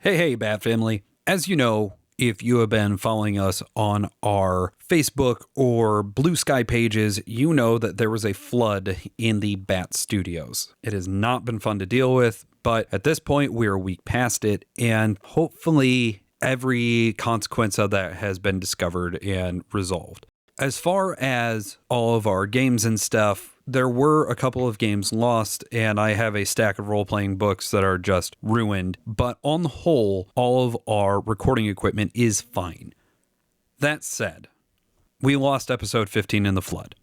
Hey, Bat Family. As you know, if you have been following us on our Facebook or Blue Sky pages, you know that there was a flood in the Bat Studios. It has not been fun to deal with, but at this point, we're a week past it, and hopefully every consequence of that has been discovered and resolved. As far as all of our games and stuff, there were a couple of games lost, and I have a stack of role-playing books that are just ruined. But on the whole, all of our recording equipment is fine. That said, we lost episode 15 in the flood.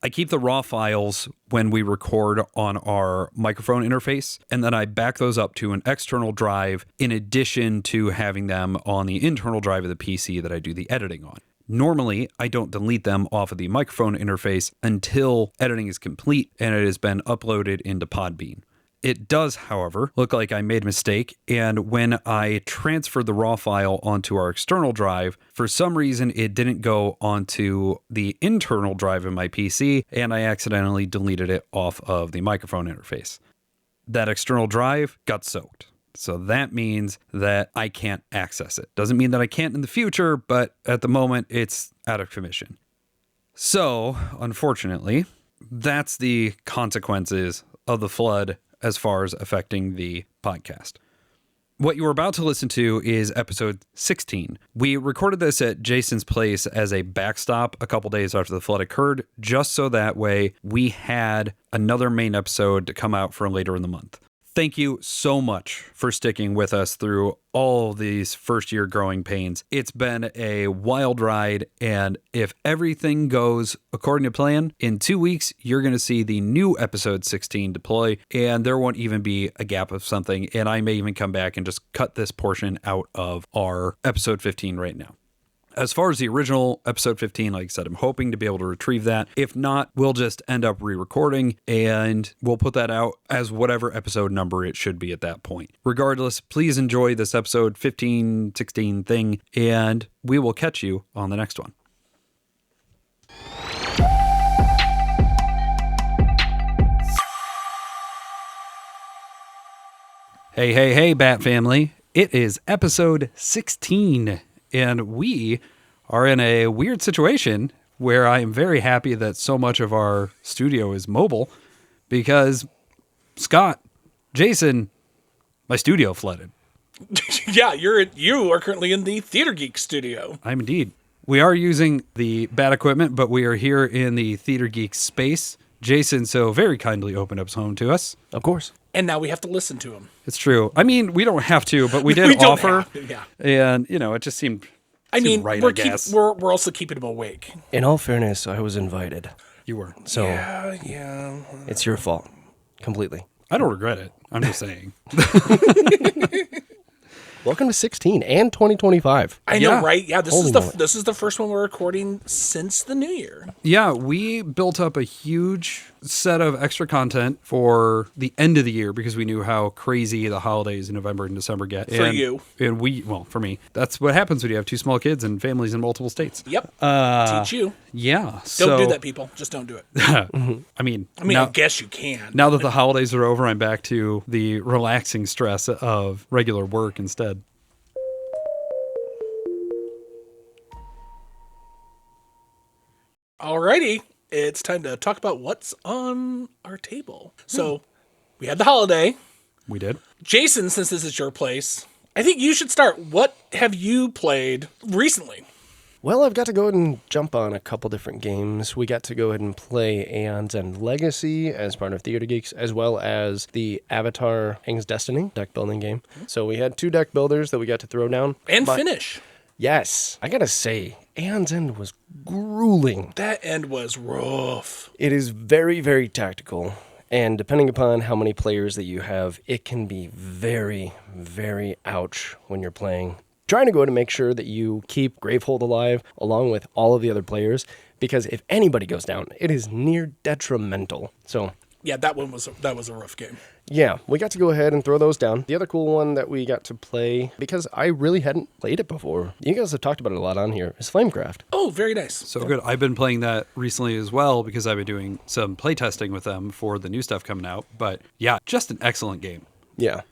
I keep the raw files when we record on our microphone interface, and then I back those up to an external drive in addition to having them on the internal drive of the PC that I do the editing on. Normally, I don't delete them off of the microphone interface until editing is complete and it has been uploaded into Podbean. It does, however, look like I made a mistake, and when I transferred the raw file onto our external drive, for some reason it didn't go onto the internal drive of my PC, and I accidentally deleted it off of the microphone interface. That external drive got soaked. So that means that I can't access it. Doesn't mean that I can't in the future, but at the moment it's out of commission. So, unfortunately, that's the consequences of the flood as far as affecting the podcast. What you were about to listen to is episode 16. We recorded this at Jason's place as a backstop a couple days after the flood occurred, just so that way we had another main episode to come out for later in the month. Thank you so much for sticking with us through all these first-year growing pains. It's been a wild ride, and if everything goes according to plan, in 2 weeks, you're going to see the new episode 16 deploy, and there won't even be a gap of something, and I may even come back and just cut this portion out of our episode 15 right now. As far as the original episode 15, like I said, I'm hoping to be able to retrieve that. If not, we'll just end up re-recording and we'll put that out as whatever episode number it should be at that point. Regardless, please enjoy this episode 15, 16 thing, and we will catch you on the next one. Hey, Bat Family. It is episode 16. And we are in a weird situation where I am very happy that so much of our studio is mobile because Scott, Jason, my studio flooded. Yeah, you are currently in the Theater Geek studio. I'm indeed. We are using the Bat equipment, but we are here in the Theater Geek space. Jason so very kindly opened up his home to us. Of course. And now we have to listen to him. It's true. I mean, we don't have to, but we did offer. Yeah. And, it just seemed right, I guess. We're also keeping him awake. In all fairness, I was invited. You were. So Yeah. it's your fault. Completely. I don't regret it. I'm just saying. Welcome to 16 and 2025. I know, right? Yeah, this is the first one we're recording since the new year. Yeah, we built up a huge set of extra content for the end of the year because we knew how crazy the holidays in November and December get. For me. That's what happens when you have two small kids and families in multiple states. Yep. Teach you. Yeah. Don't do that, people. Just don't do it. I mean, I guess you can. Now that the holidays are over, I'm back to the relaxing stress of regular work instead. Alrighty, it's time to talk about what's on our table. So, we had the holiday. We did. Jason, since this is your place, I think you should start. What have you played recently? Well, I've got to go ahead and jump on a couple different games. We got to go ahead and play Aeon's End Legacy as part of Theater Geeks, as well as the Avatar Aang's Destiny deck building game. So we had 2 deck builders that we got to throw down. And finish. Yes. I gotta say, Aeon's End was grueling. That end was rough. It is very, very tactical. And depending upon how many players that you have, it can be very, very ouch when you're playing. Trying to go to make sure that you keep Gravehold alive along with all of the other players, because if anybody goes down, it is near detrimental. So yeah, that was a rough game. Yeah, we got to go ahead and throw those down. The other cool one that we got to play, because I really hadn't played it before, you guys have talked about it a lot on here, is Flamecraft. Oh, very nice. So good. I've been playing that recently as well because I've been doing some playtesting with them for the new stuff coming out. But yeah, just an excellent game. Yeah.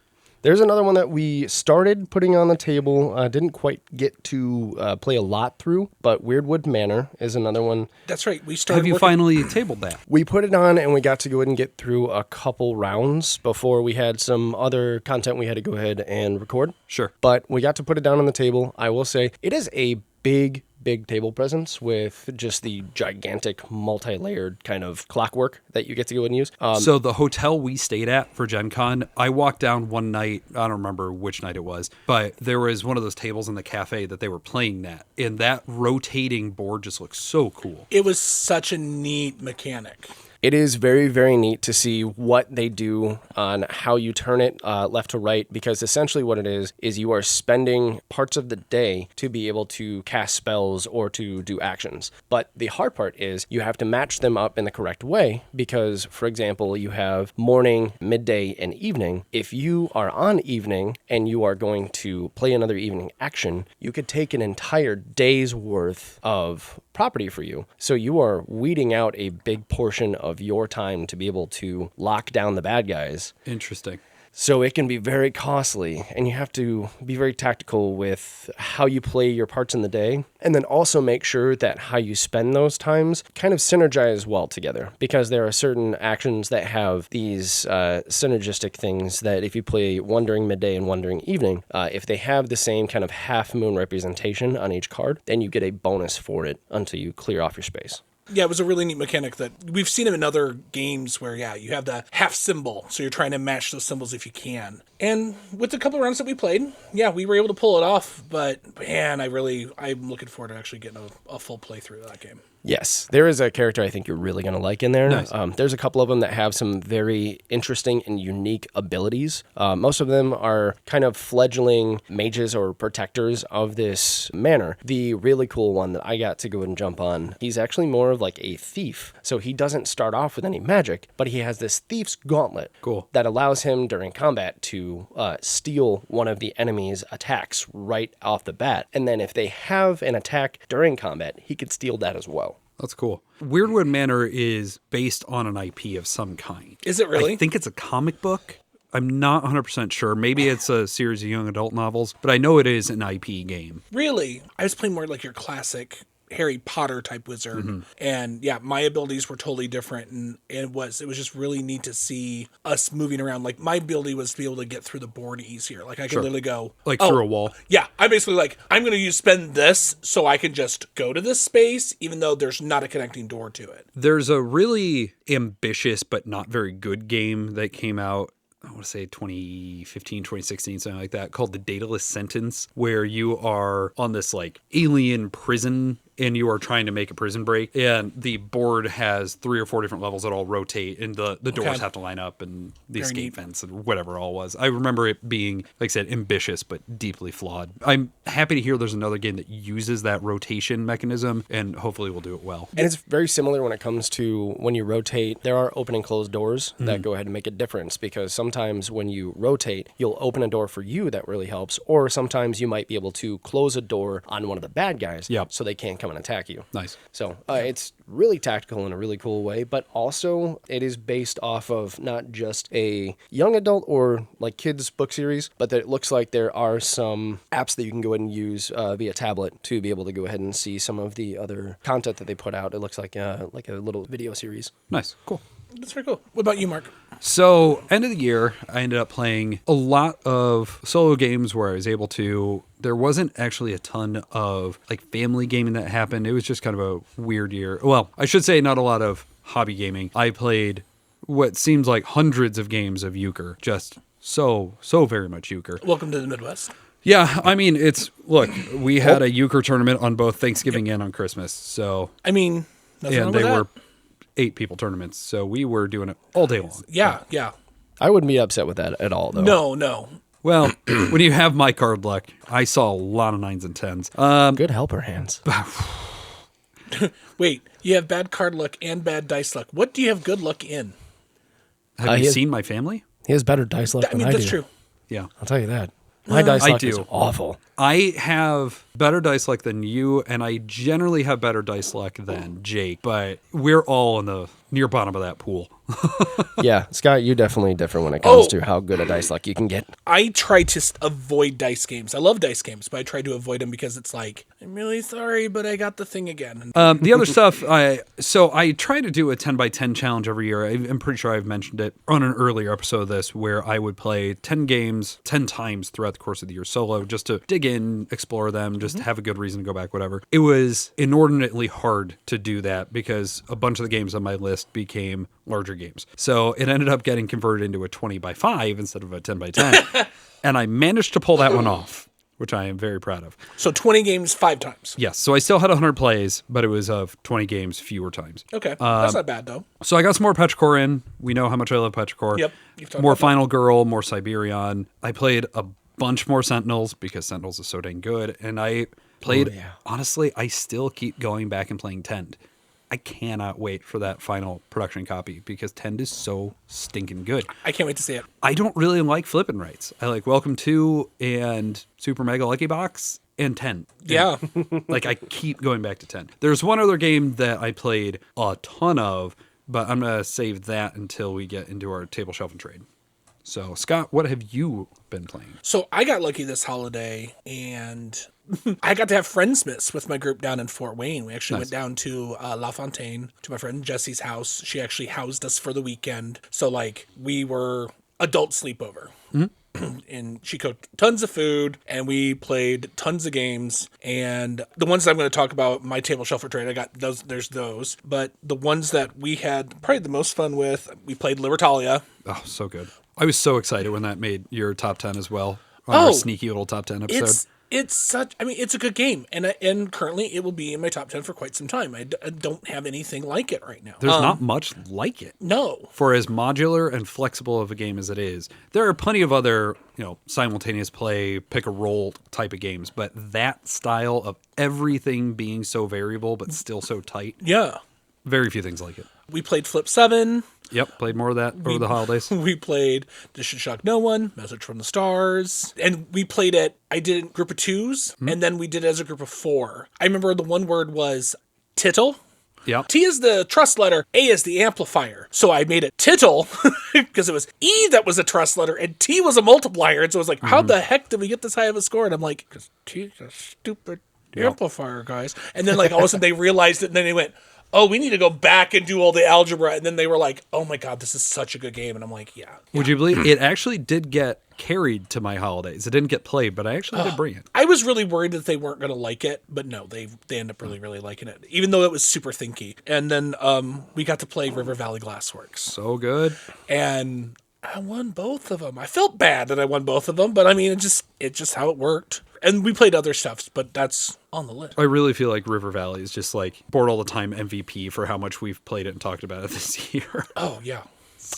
There's another one that we started putting on the table. Didn't quite get to play a lot through, but Weirdwood Manor is another one. That's right. We started. Have you finally tabled that? We put it on and we got to go ahead and get through a couple rounds before we had some other content we had to go ahead and record. Sure. But we got to put it down on the table. I will say it is a big table presence with just the gigantic multi-layered kind of clockwork that you get to go ahead and use. So the hotel we stayed at for Gen Con, I walked down one night, I don't remember which night it was, but there was one of those tables in the cafe that they were playing that, and that rotating board just looks so cool. It was such a neat mechanic. It is very, very neat to see what they do on how you turn it left to right, because essentially what it is you are spending parts of the day to be able to cast spells or to do actions. But the hard part is you have to match them up in the correct way because, for example, you have morning, midday, and evening. If you are on evening and you are going to play another evening action, you could take an entire day's worth of property for you. So you are weeding out a big portion of your time to be able to lock down the bad guys. Interesting. So it can be very costly, and you have to be very tactical with how you play your parts in the day, and then also make sure that how you spend those times kind of synergize well together, because there are certain actions that have these synergistic things that if you play one during midday and one during evening, if they have the same kind of half moon representation on each card, then you get a bonus for it until you clear off your space. Yeah, it was a really neat mechanic that we've seen in other games where, you have the half symbol, so you're trying to match those symbols if you can. And with the couple rounds that we played, we were able to pull it off, but man, I'm looking forward to actually getting a full playthrough of that game. Yes, there is a character I think you're really going to like in there. Nice. There's a couple of them that have some very interesting and unique abilities. Most of them are kind of fledgling mages or protectors of this manor. The really cool one that I got to go and jump on, he's actually more of like a thief. So he doesn't start off with any magic, but he has this thief's gauntlet that allows him during combat to steal one of the enemy's attacks right off the bat. And then if they have an attack during combat, he could steal that as well. That's cool. Weirdwood Manor is based on an IP of some kind. Is it really? I think it's a comic book. I'm not 100% sure. Maybe it's a series of young adult novels, but I know it is an IP game. Really? I was playing more like your classic Harry Potter type wizard. Mm-hmm. And my abilities were totally different. And it was just really neat to see us moving around. Like my ability was to be able to get through the board easier. Like I could literally go like through a wall. Yeah. I'm basically like, I'm going to spend this so I can just go to this space, even though there's not a connecting door to it. There's a really ambitious, but not very good game that came out, I want to say 2015, 2016, something like that, called The Dataless Sentence, where you are on this like alien prison and you are trying to make a prison break, and the board has 3 or 4 different levels that all rotate, and the doors have to line up, and the escape fence, and whatever it all was. I remember it being, like I said, ambitious, but deeply flawed. I'm happy to hear there's another game that uses that rotation mechanism, and hopefully we'll do it well. And it's very similar when it comes to when you rotate. There are open and closed doors that go ahead and make a difference, because sometimes when you rotate, you'll open a door for you that really helps, or sometimes you might be able to close a door on one of the bad guys so they can't come and attack you. Nice. So it's really tactical in a really cool way, but also it is based off of not just a young adult or like kids book series, but that it looks like there are some apps that you can go ahead and use via tablet to be able to go ahead and see some of the other content that they put out. It looks like a little video series. Nice. Cool. That's very cool. What about you, Mark? So, end of the year, I ended up playing a lot of solo games where I was able to... There wasn't actually a ton of like family gaming that happened. It was just kind of a weird year. Well, I should say not a lot of hobby gaming. I played what seems like hundreds of games of euchre. Just so very much euchre. Welcome to the Midwest. Yeah, I mean, look, we had a euchre tournament on both Thanksgiving and on Christmas. So, I mean, nothing wrong with that. They were 8 people tournaments, so we were doing it all day long. Yeah. I wouldn't be upset with that at all, though. No. Well, when you have my card luck, I saw a lot of 9s and 10s. Good helper hands. Wait, you have bad card luck and bad dice luck. What do you have good luck in? Have you seen my family? He has better dice luck than I do. That's true. Yeah. I'll tell you that. My dice luck is do. awful. I have better dice luck than you, and I generally have better dice luck than Jake, but we're all in the near bottom of that pool. Yeah, Scott, you're definitely different when it comes to how good a dice luck you can get. I try to avoid dice games. I love dice games, but I try to avoid them because it's like, I'm really sorry, but I got the thing again. The other stuff, I try to do a 10 by 10 challenge every year. I'm pretty sure I've mentioned it on an earlier episode of this, where I would play 10 games 10 times throughout the course of the year solo, just to dig in, explore them, just have a good reason to go back, whatever. It was inordinately hard to do that because a bunch of the games on my list became larger games. So it ended up getting converted into a 20 by 5 instead of a 10 by 10. And I managed to pull that one off, which I am very proud of. So 20 games 5 times. Yes. So I still had 100 plays, but it was of 20 games fewer times. Okay. That's not bad, though. So I got some more Petrichor in. We know how much I love Petrichor. Yep. You've talked More about Final Girl, more Siberian. I played a bunch more Sentinels because Sentinels is so dang good. And I played, honestly, I still keep going back and playing Tend. I cannot wait for that final production copy because Tend is so stinking good. I can't wait to see it. I don't really like flipping rights. I like Welcome to and Super Mega Lucky Box and 10. Yeah. Like, I keep going back to 10. There's one other game that I played a ton of, but I'm going to save that until we get into our table shelf and trade. So, Scott, what have you been playing? So I got lucky this holiday, and I got to have Friendsmiths with my group down in Fort Wayne. We actually went down to La Fontaine, to my friend Jessie's house. She actually housed us for the weekend. So, like, we were adult sleepover. And she cooked tons of food, and we played tons of games. And the ones that I'm going to talk about, my table shelf for trade, I got those. There's those. But the ones that we had probably the most fun with, we played Libertalia. Oh, so good. I was so excited when that made your top 10 as well. On our sneaky little top 10 episode. It's a good game, and currently it will be in my top 10 for quite some time. I don't have anything like it right now. There's not much like it. No. For as modular and flexible of a game as it is, there are plenty of other, simultaneous play, pick a roll type of games, but that style of everything being so variable but still so tight. Yeah. Very few things like it. We played Flip 7. Yep, played more of that over the holidays. We played This Should Shock No One, Message from the Stars. And we played it, I did it in group of 2s, and then we did it as a group of 4. I remember the one word was tittle. Yep. T is the trust letter, A is the amplifier. So I made it tittle because it was E that was a trust letter and T was a multiplier. And so I was like, how the heck did we get this high of a score? And I'm like, because T is a stupid amplifier, guys. And then like all of a sudden they realized it, and then they went, oh, we need to go back and do all the algebra. And then they were like, oh my God, this is such a good game. And I'm like, yeah. Would you believe it actually did get carried to my holidays? It didn't get played, but I actually did bring it. I was really worried that they weren't going to like it, but no, they end up really, really liking it, even though it was super thinky. And then we got to play River Valley Glassworks. So good. And I won both of them. I felt bad that I won both of them, but I mean, it's just how it worked. And we played other stuff, but that's on the list. I really feel like River Valley is just like board all the time MVP for how much we've played it and talked about it this year. Oh, yeah.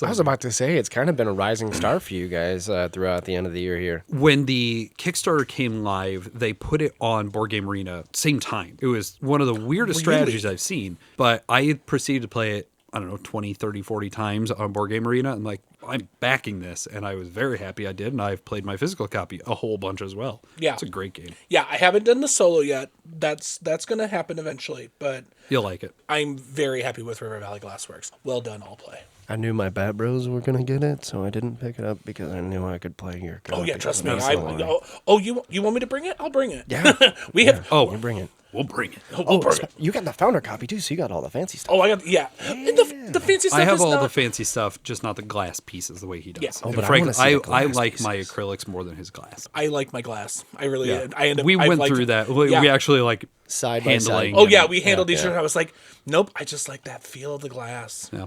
I was about to say, it's kind of been a rising star for you guys throughout the end of the year here. When the Kickstarter came live, they put it on Board Game Arena same time. It was one of the weirdest strategies I've seen, but I proceeded to play it, 20, 30, 40 times on Board Game Arena. And like, I'm backing this. And I was very happy I did. And I've played my physical copy a whole bunch as well. Yeah. It's a great game. Yeah, I haven't done the solo yet. That's going to happen eventually, but You'll like it. I'm very happy with River Valley Glassworks. Well done, all play. I knew my Bat Bros were going to get it, so I didn't pick it up because I knew I could play your copy. Oh, yeah, trust me. You You want me to bring it? I'll bring it. Yeah. We'll bring it. We'll bring it. We'll bring it. You got the founder copy too, so you got all the fancy stuff. Oh, I got, And the fancy stuff I have is all not... the fancy stuff, just not the glass pieces the way he does. Yeah. Oh, And but I frankly, wanna see the I glass like my pieces. acrylics more than his glass. I like my glass. I really... Yeah. We went through that. We actually like Side by handling. side. Oh, yeah, we handled each yeah. other. I was like, nope, I just like that feel of the glass. Yeah.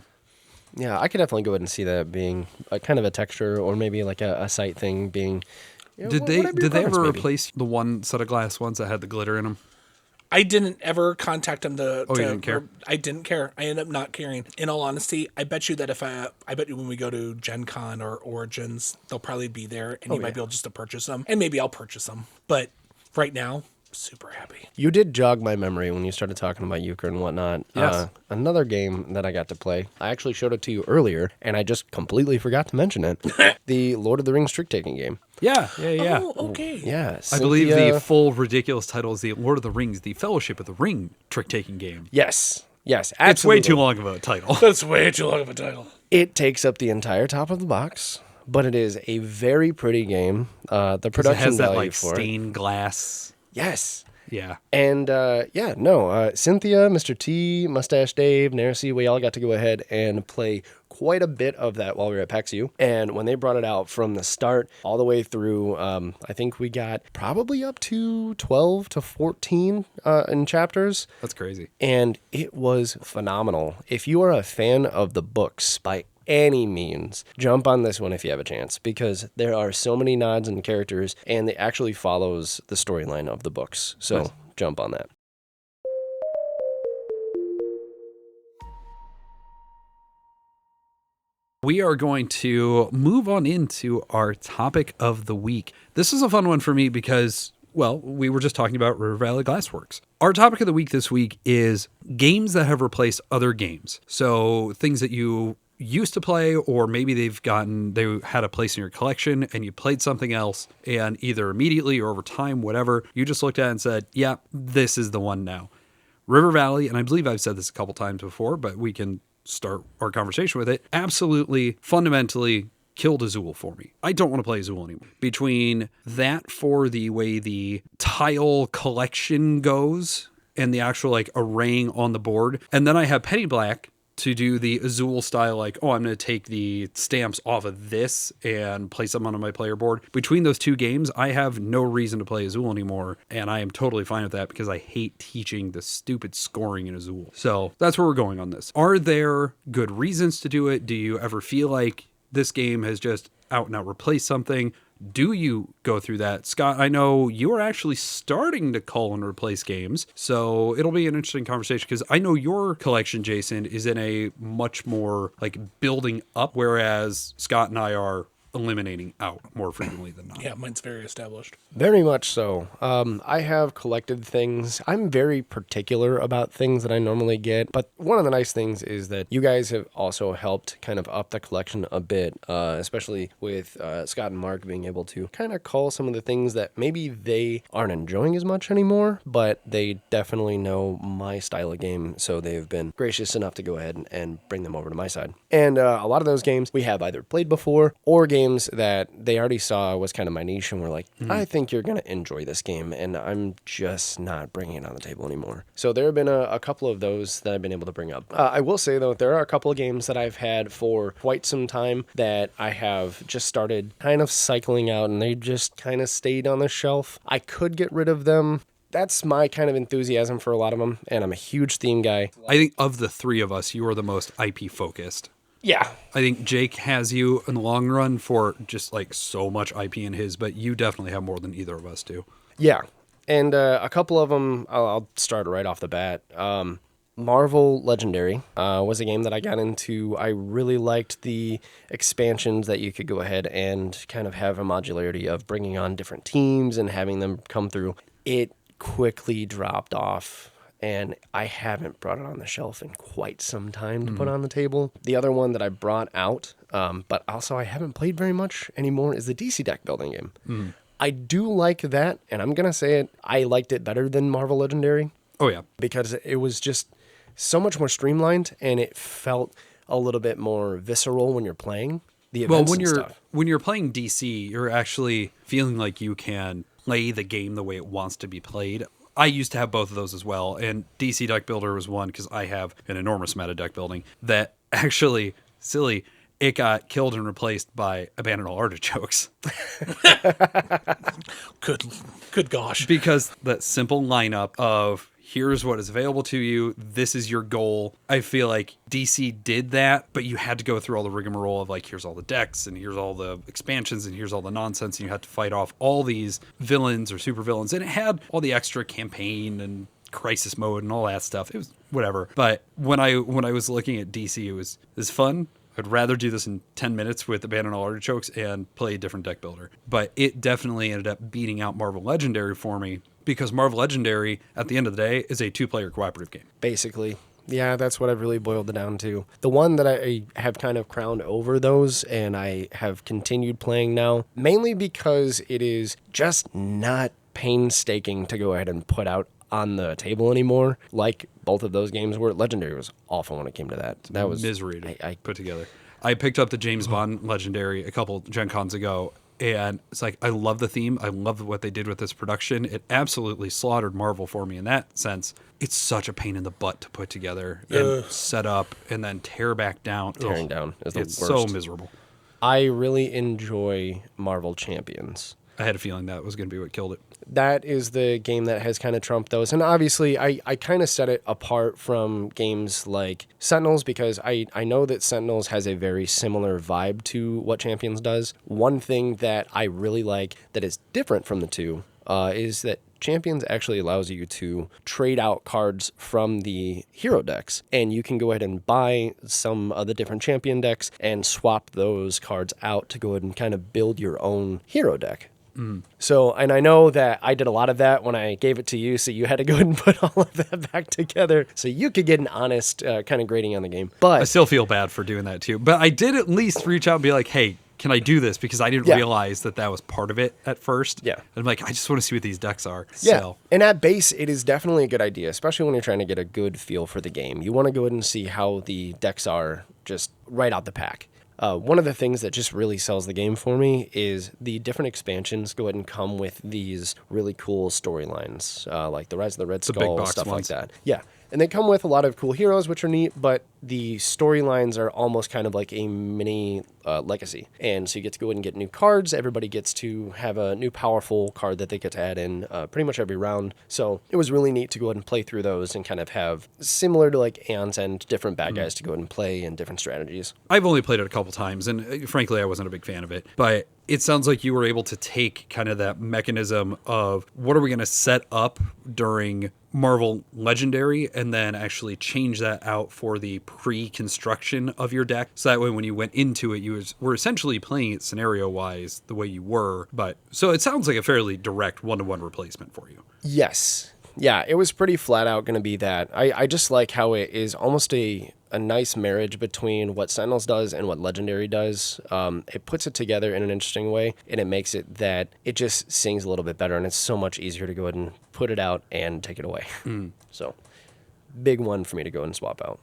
Yeah, I could definitely go ahead and see that being a kind of a texture or maybe like a sight thing being... Did they ever replace the one set of glass ones that had the glitter in them? I didn't ever contact them to... You didn't care? I didn't care. I ended up not caring. In all honesty, I bet you that I bet you when we go to Gen Con or Origins, they'll probably be there, and you might be able just to purchase them, and maybe I'll purchase them. But right now, super happy. You did jog my memory when you started talking about euchre and whatnot. Yes. Another game that I got to play, I actually showed it to you earlier, and I just completely forgot to mention it. The Lord of the Rings trick-taking game. Yeah. Oh, okay. Yeah. I believe the full ridiculous title is the Lord of the Rings, the Fellowship of the Ring trick-taking game. Yes. Yes, It's absolutely. way too long of a title. That's way too long of a title. It takes up the entire top of the box, but it is a very pretty game. The 'Cause production it has that value like for it. stained glass. Yes. Yeah. And Cynthia, Mr. T, Mustache Dave, Narcy, we all got to go ahead and play quite a bit of that while we were at PAX U. And when they brought it out from the start all the way through, I think we got probably up to 12 to 14 in chapters. That's crazy. And it was phenomenal. If you are a fan of the books by any means, jump on this one if you have a chance, because there are so many nods and characters, and it actually follows the storyline of the books. So Nice. Jump on that. We are going to move on into our topic of the week. This is a fun one for me because, well, we were just talking about River Valley Glassworks. Our topic of the week this week is games that have replaced other games. So things that you used to play, or maybe they had a place in your collection and you played something else, and either immediately or over time, whatever, you just looked at it and said, yeah, this is the one now. River Valley, and I believe I've said this a couple times before, but we can start our conversation with it, absolutely, fundamentally killed Azul for me. I don't want to play Azul anymore. Between that for the way the tile collection goes and the actual like arraying on the board, and then I have Penny Black to do the Azul style, like, oh, I'm going to take the stamps off of this and place them on my player board. Between those two games, I have no reason to play Azul anymore, and I am totally fine with that because I hate teaching the stupid scoring in Azul. So that's where we're going on this. Are there good reasons to do it? Do you ever feel like this game has just out and out replaced something? Do you go through that? Scott, I know you are actually starting to cull and replace games, so it'll be an interesting conversation because I know your collection, Jason, is in a much more like building up, whereas Scott and I are eliminating out more frequently than not. Yeah, mine's very established. Very much so. I have collected things. I'm very particular about things that I normally get, but one of the nice things is that you guys have also helped kind of up the collection a bit, especially with Scott and Mark being able to kind of call some of the things that maybe they aren't enjoying as much anymore, but they definitely know my style of game, so they've been gracious enough to go ahead and bring them over to my side. And a lot of those games we have either played before or games that they already saw was kind of my niche and were like, I think you're going to enjoy this game, and I'm just not bringing it on the table anymore. So there have been a couple of those that I've been able to bring up. I will say, though, there are a couple of games that I've had for quite some time that I have just started kind of cycling out, and they just kind of stayed on the shelf. I could get rid of them. That's my kind of enthusiasm for a lot of them, and I'm a huge theme guy. I think of the three of us, you are the most IP focused. Yeah. I think Jake has you in the long run for just like so much IP in his, but you definitely have more than either of us do. Yeah. And a couple of them, I'll start right off the bat. Marvel Legendary was a game that I got into. I really liked the expansions that you could go ahead and kind of have a modularity of bringing on different teams and having them come through. It quickly dropped off, and I haven't brought it on the shelf in quite some time to put on the table. The other one that I brought out, but also I haven't played very much anymore, is the DC deck building game. I do like that, and I'm going to say it, I liked it better than Marvel Legendary. Oh, yeah. Because it was just so much more streamlined, and it felt a little bit more visceral when you're playing the events and stuff. When you're playing DC, you're actually feeling like you can play the game the way it wants to be played. I used to have both of those as well, and DC Deck Builder was one because I have an enormous amount of deck building that actually, silly, it got killed and replaced by Abandoned All Artichokes. Good gosh. Because that simple lineup of here's what is available to you, this is your goal. I feel like DC did that, but you had to go through all the rigmarole of like, here's all the decks, and here's all the expansions, and here's all the nonsense, and you had to fight off all these villains or supervillains, and it had all the extra campaign and crisis mode and all that stuff. It was whatever. But when I was looking at DC, it was fun. I'd rather do this in 10 minutes with Abandoned All Artichokes and play a different deck builder. But it definitely ended up beating out Marvel Legendary for me, because Marvel Legendary, at the end of the day, is a 2-player cooperative game. Basically. Yeah, that's what I've really boiled it down to. The one that I have kind of crowned over those, and I have continued playing now, mainly because it is just not painstaking to go ahead and put out on the table anymore. Like both of those games were, Legendary was awful when it came to that. That was misery to put together. I picked up the James Bond Legendary a couple Gen Cons ago, and it's like, I love the theme. I love what they did with this production. It absolutely slaughtered Marvel for me in that sense. It's such a pain in the butt to put together and set up and then tear back down. Tearing down is the it's worst. so miserable. I really enjoy Marvel Champions. I had a feeling that was going to be what killed it. That is the game that has kind of trumped those. And obviously, I kind of set it apart from games like Sentinels because I know that Sentinels has a very similar vibe to what Champions does. One thing that I really like that is different from the two is that Champions actually allows you to trade out cards from the hero decks, and you can go ahead and buy some of the different champion decks and swap those cards out to go ahead and kind of build your own hero deck. So, and I know that I did a lot of that when I gave it to you, so you had to go ahead and put all of that back together so you could get an honest kind of grading on the game. But I still feel bad for doing that too. But I did at least reach out and be like, hey, can I do this? Because I didn't realize that was part of it at first. Yeah. And I'm like, I just want to see what these decks are. Yeah, So. and at base, it is definitely a good idea, especially when you're trying to get a good feel for the game. You want to go ahead and see how the decks are just right out the pack. One of the things that just really sells the game for me is the different expansions go ahead and come with these really cool storylines, like the Rise of the Red big Skull, box stuff ones. like that. Yeah. And they come with a lot of cool heroes, which are neat, but the storylines are almost kind of like a mini legacy. And so you get to go ahead and get new cards. Everybody gets to have a new powerful card that they get to add in pretty much every round. So it was really neat to go ahead and play through those and kind of have, similar to like Aeon's End, different bad guys to go ahead and play and different strategies. I've only played it a couple times, and frankly, I wasn't a big fan of it. But it sounds like you were able to take kind of that mechanism of what are we going to set up during Marvel Legendary and then actually change that out for the pre-construction of your deck. So that way when you went into it, you were essentially playing it scenario-wise the way you were. But so it sounds like a fairly direct one-to-one replacement for you. Yes. Yeah, it was pretty flat out going to be that. I just like how it is almost a nice marriage between what Sentinels does and what Legendary does. It puts it together in an interesting way, and it makes it that it just sings a little bit better, and it's so much easier to go ahead and put it out and take it away. So, big one for me to go and swap out.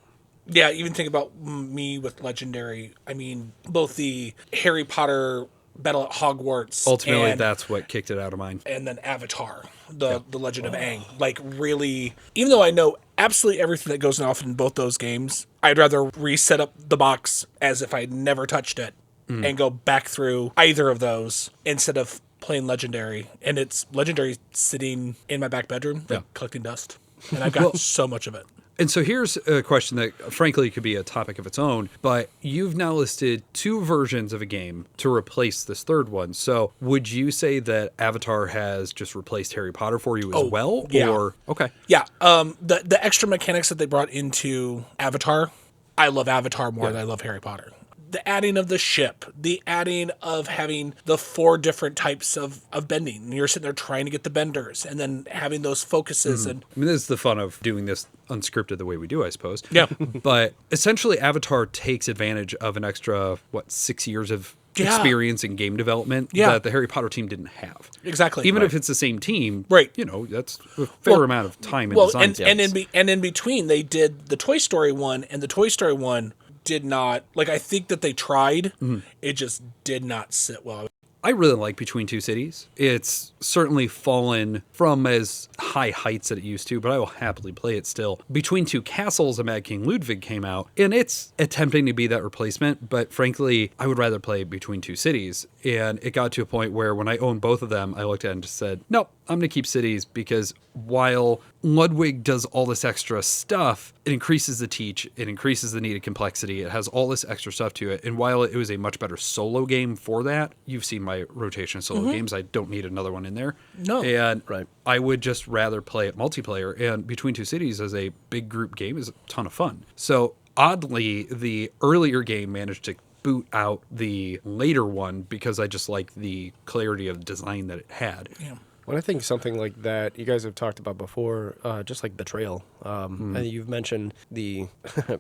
Yeah, even think about me with Legendary. I mean, both the Harry Potter Battle at Hogwarts. Ultimately, that's what kicked it out of mine. And then Avatar, the Legend of Aang. Like, really, even though I know absolutely everything that goes off in both those games, I'd rather reset up the box as if I never touched it and go back through either of those instead of playing Legendary. And it's Legendary sitting in my back bedroom, collecting dust. And I've got so much of it. And so here's a question that, frankly, could be a topic of its own, but you've now listed 2 versions of a game to replace this third one. So would you say that Avatar has just replaced Harry Potter for you as well? Yeah. Or okay. Yeah. The extra mechanics that they brought into Avatar, I love Avatar more than I love Harry Potter. The adding of the ship, the adding of having the 4 different types of bending. And you're sitting there trying to get the benders and then having those focuses. And I mean, this is the fun of doing this unscripted the way we do, I suppose. Yeah. But essentially, Avatar takes advantage of an extra, 6 years of experience in game development that the Harry Potter team didn't have. Exactly. Even if it's the same team, right? You know, that's a fair amount of time and design. And in between, they did the Toy Story one, and the Toy Story one did not, like, I think that they tried, it just did not sit well. I really like Between Two Cities. It's certainly fallen from as high heights that it used to, but I will happily play it still. Between Two Castles, a Mad King Ludwig came out, and it's attempting to be that replacement, but frankly, I would rather play Between Two Cities. And it got to a point where when I owned both of them, I looked at it and just said, nope, I'm going to keep Cities because while Ludwig does all this extra stuff, it increases the teach, it increases the needed complexity, it has all this extra stuff to it. And while it was a much better solo game for that, you've seen my rotation of solo games, I don't need another one in there. No. And I would just rather play it multiplayer. And Between Two Cities as a big group game is a ton of fun. So oddly, the earlier game managed to boot out the later one because I just like the clarity of design that it had. Yeah. When I think something like that, you guys have talked about before, just like Betrayal. And you've mentioned the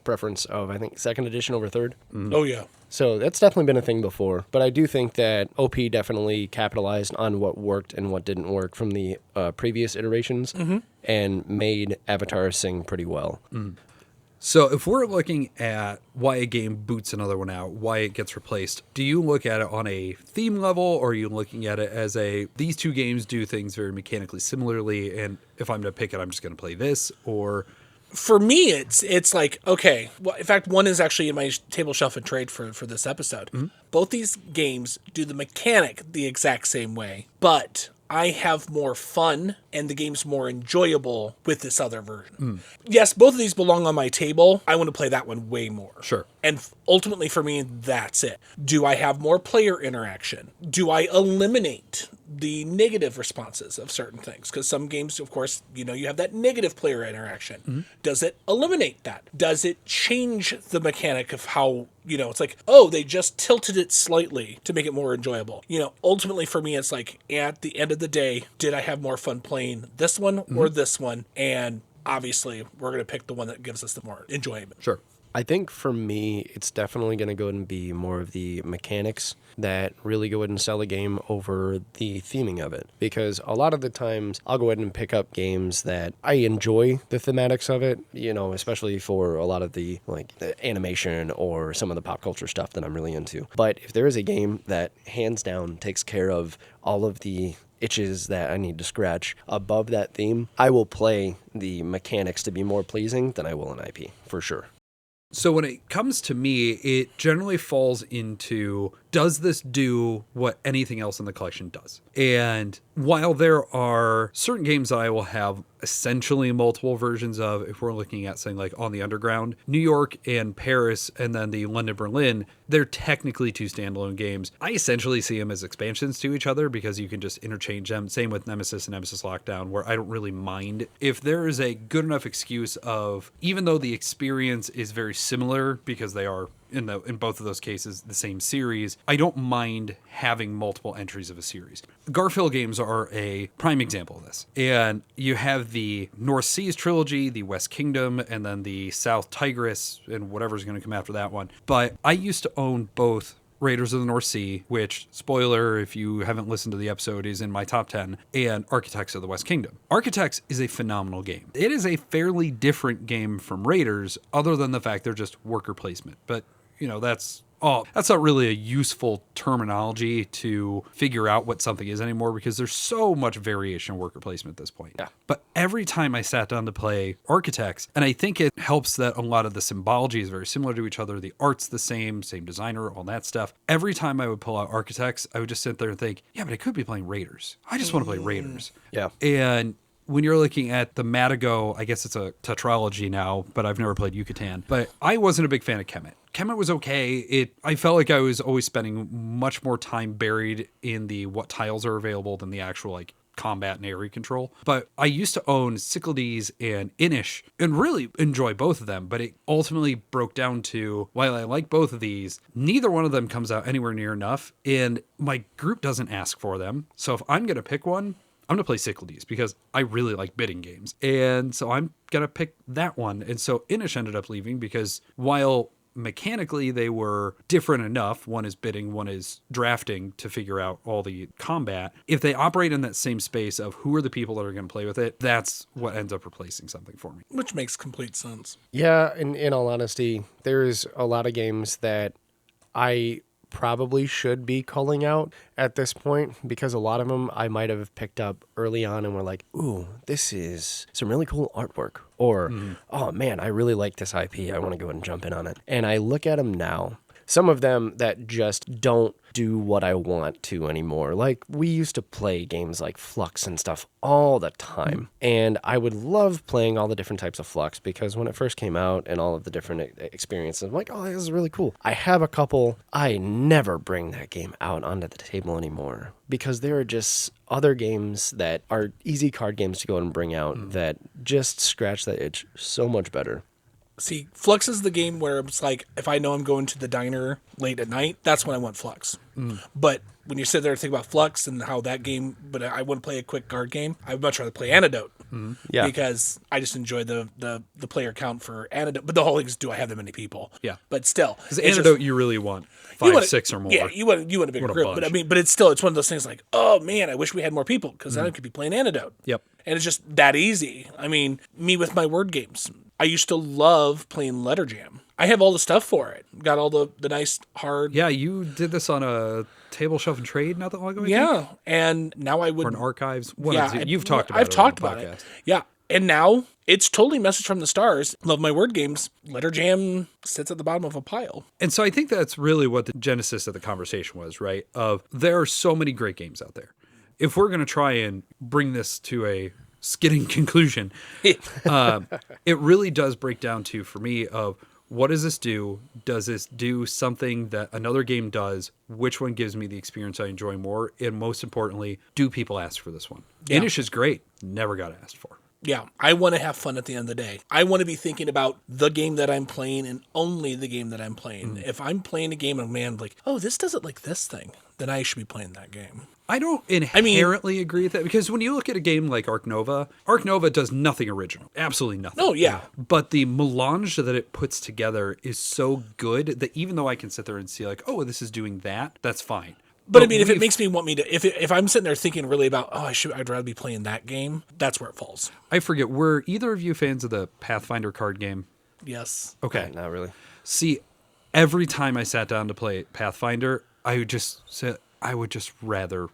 preference of, I think, second edition over third. Oh, yeah. So that's definitely been a thing before. But I do think that OP definitely capitalized on what worked and what didn't work from the previous iterations and made Avatar sing pretty well. So if we're looking at why a game boots another one out, why it gets replaced, do you look at it on a theme level, or are you looking at it as these two games do things very mechanically similarly, and if I'm going to pick it, I'm just going to play this, or... For me, it's like, okay, well, in fact, one is actually in my table shelf and trade for this episode. Both these games do the mechanic the exact same way, but I have more fun and the game's more enjoyable with this other version. Yes, both of these belong on my table. I want to play that one way more. Sure. And ultimately for me, that's it. Do I have more player interaction? Do I eliminate the negative responses of certain things? Because some games, of course, you have that negative player interaction. Does it eliminate that? Does it change the mechanic of how, it's like, oh, they just tilted it slightly to make it more enjoyable. Ultimately for me, it's like, at the end of the day, did I have more fun playing this one or this one? And obviously, we're going to pick the one that gives us the more enjoyment. Sure. I think for me, it's definitely going to go ahead and be more of the mechanics that really go ahead and sell a game over the theming of it. Because a lot of the times, I'll go ahead and pick up games that I enjoy the thematics of it, especially for a lot of the animation or some of the pop culture stuff that I'm really into. But if there is a game that hands down takes care of all of the itches that I need to scratch above that theme, I will play the mechanics to be more pleasing than I will an IP, for sure. So when it comes to me, it generally falls into, does this do what anything else in the collection does? And while there are certain games that I will have essentially multiple versions of, if we're looking at something like On the Underground, New York and Paris, and then the London, Berlin, they're technically two standalone games. I essentially see them as expansions to each other because you can just interchange them. Same with Nemesis and Nemesis Lockdown, where I don't really mind. If there is a good enough excuse of, even though the experience is very similar because they are in both of those cases the same series, I don't mind having multiple entries of a series. Garfield games are a prime example of this. And you have the North Seas trilogy, the West Kingdom, and then the South Tigris, and whatever's going to come after that one. But I used to own both Raiders of the North Sea, which, spoiler if you haven't listened to the episode, is in my top 10, and Architects of the West Kingdom. Architects is a phenomenal game. It is a fairly different game from Raiders, other than the fact they're just worker placement. But that's not really a useful terminology to figure out what something is anymore because there's so much variation in worker placement at this point. Yeah. But every time I sat down to play Architects, and I think it helps that a lot of the symbology is very similar to each other. The art's the same designer, all that stuff. Every time I would pull out Architects, I would just sit there and think, yeah, but I could be playing Raiders. I just want to play Raiders. Yeah. And when you're looking at the Matago, I guess it's a tetralogy now, but I've never played Yucatan. But I wasn't a big fan of Kemet. Kemet was okay. I felt like I was always spending much more time buried in the what tiles are available than the actual combat and area control. But I used to own Cyclades and Inish and really enjoy both of them. But it ultimately broke down to, while I like both of these, neither one of them comes out anywhere near enough. And my group doesn't ask for them. So if I'm going to pick one, I'm going to play Cyclades because I really like bidding games. And so I'm going to pick that one. And so Inish ended up leaving because while mechanically they were different enough, one is bidding, one is drafting to figure out all the combat, if they operate in that same space of who are the people that are going to play with it, that's what ends up replacing something for me. Which makes complete sense. Yeah, in all honesty, there's a lot of games that I probably should be calling out at this point because a lot of them I might have picked up early on and were like, ooh, this is some really cool artwork. Or, oh man, I really like this IP. I want to go ahead and jump in on it. And I look at them now. Some of them that just don't do what I want to anymore. Like, we used to play games like Flux and stuff all the time. And I would love playing all the different types of Flux because when it first came out and all of the different experiences, I'm like, oh, this is really cool. I have a couple. I never bring that game out onto the table anymore because there are just other games that are easy card games to go and bring out that just scratch that itch so much better. See, Flux is the game where it's like, if I know I'm going to the diner late at night, that's when I want Flux. But when you sit there and think about Flux and how that game, but I want to play a quick card game, I would much rather play Antidote. Yeah. Because I just enjoy the player count for Antidote. But the whole thing is, do I have that many people? Yeah. But still. Because Antidote, you really want 5, 6 or more. Yeah, you want a bigger Want a group. bunch. But I mean, but it's still, it's one of those things like, oh man, I wish we had more people because then I could be playing Antidote. Yep. And it's just that easy. I mean, me with my word games, I used to love playing Letter Jam. I have all the stuff for it. Got all the nice hard. Yeah, you did this on a Table Shelf and Trade not that long ago. I think? Yeah, and now I would. Or an Archives. You've talked about I've it. talked on the about it. podcast. Yeah, and now it's totally Message from the Stars. Love my word games. Letter Jam sits at the bottom of a pile. And so I think that's really what the genesis of the conversation was, right? Of there are so many great games out there. If we're going to try and bring this to a skidding conclusion, it really does break down to, for me, of what does this do? Does this do something that another game does? Which one gives me the experience I enjoy more? And most importantly, do people ask for this one? Yeah. Inish is great. Never got asked for. Yeah, I want to have fun at the end of the day. I want to be thinking about the game that I'm playing and only the game that I'm playing. If I'm playing a game and man, like, oh, this does it like this thing, then I should be playing that game. I don't inherently agree with that because when you look at a game like Ark Nova does nothing original. Absolutely nothing. Oh, yeah. But the melange that it puts together is so good that even though I can sit there and see like, oh, this is doing that, that's fine. But I mean, if it makes me want me to, if I'm sitting there thinking really about, oh, I'd rather be playing that game, that's where it falls. I forget, were either of you fans of the Pathfinder card game? Yes. Okay. Not really. See, every time I sat down to play Pathfinder, I would just rather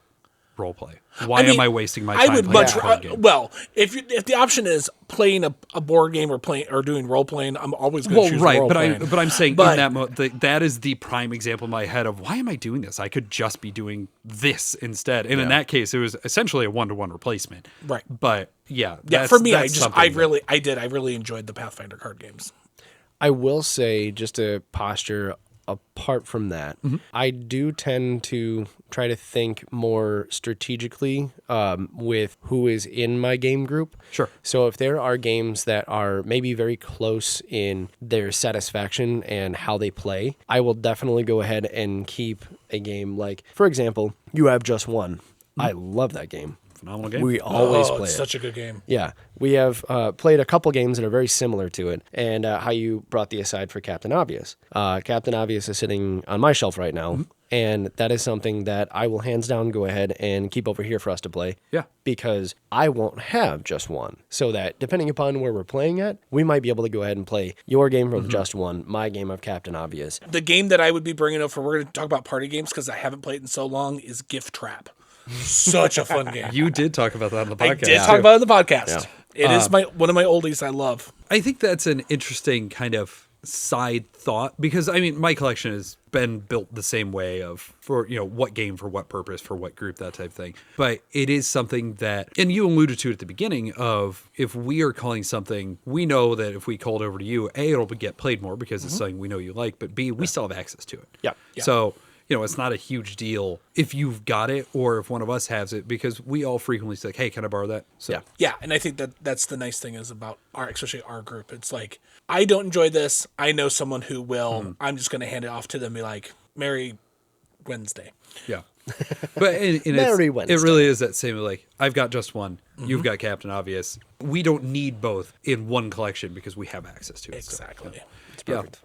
role play. Why am I wasting my time playing a card game? Well, if the option is playing a board game or doing role playing, I'm always going to choose role playing. But I'm saying in that that is the prime example in my head of why am I doing this? I could just be doing this instead. And in that case, it was essentially a 1-to-1 replacement. Right. But yeah, for me, I really enjoyed the Pathfinder card games. I will say, just to posture apart from that, I do tend to try to think more strategically with who is in my game group. Sure. So if there are games that are maybe very close in their satisfaction and how they play, I will definitely go ahead and keep a game like, for example, You Have Just One. I love that game. Phenomenal game. We always play it's it. such a good game. Yeah, we have played a couple games that are very similar to it, and how you brought the aside for Captain Obvious. Captain Obvious is sitting on my shelf right now, and that is something that I will hands down go ahead and keep over here for us to play. Yeah. Because I won't have just one, so that depending upon where we're playing at, we might be able to go ahead and play your game from just one, my game of Captain Obvious. The game that I would be bringing up we're going to talk about party games because I haven't played in so long is Gift Trap. Such a fun game. You did talk about that on the podcast. I did talk about it on the podcast. Yeah. It is one of my oldies I love. I think that's an interesting kind of side thought because I mean my collection has been built the same way for what game for what purpose for what group, that type of thing, but it is something that, and you alluded to it at the beginning, of if we are calling something, we know that if we call it over to you, A, it'll get played more because it's something we know you like, but B, we still have access to it. Yeah. So it's not a huge deal if you've got it or if one of us has it, because we all frequently say, hey, can I borrow that? So Yeah, and I think that's the nice thing is about especially our group. It's like, I don't enjoy this. I know someone who will. I'm just going to hand it off to them and be like, Merry Wednesday. Yeah. But Merry Wednesday. It really is that same, like, I've got just one. You've got Captain Obvious. We don't need both in one collection because we have access to it. Exactly. So, It's perfect.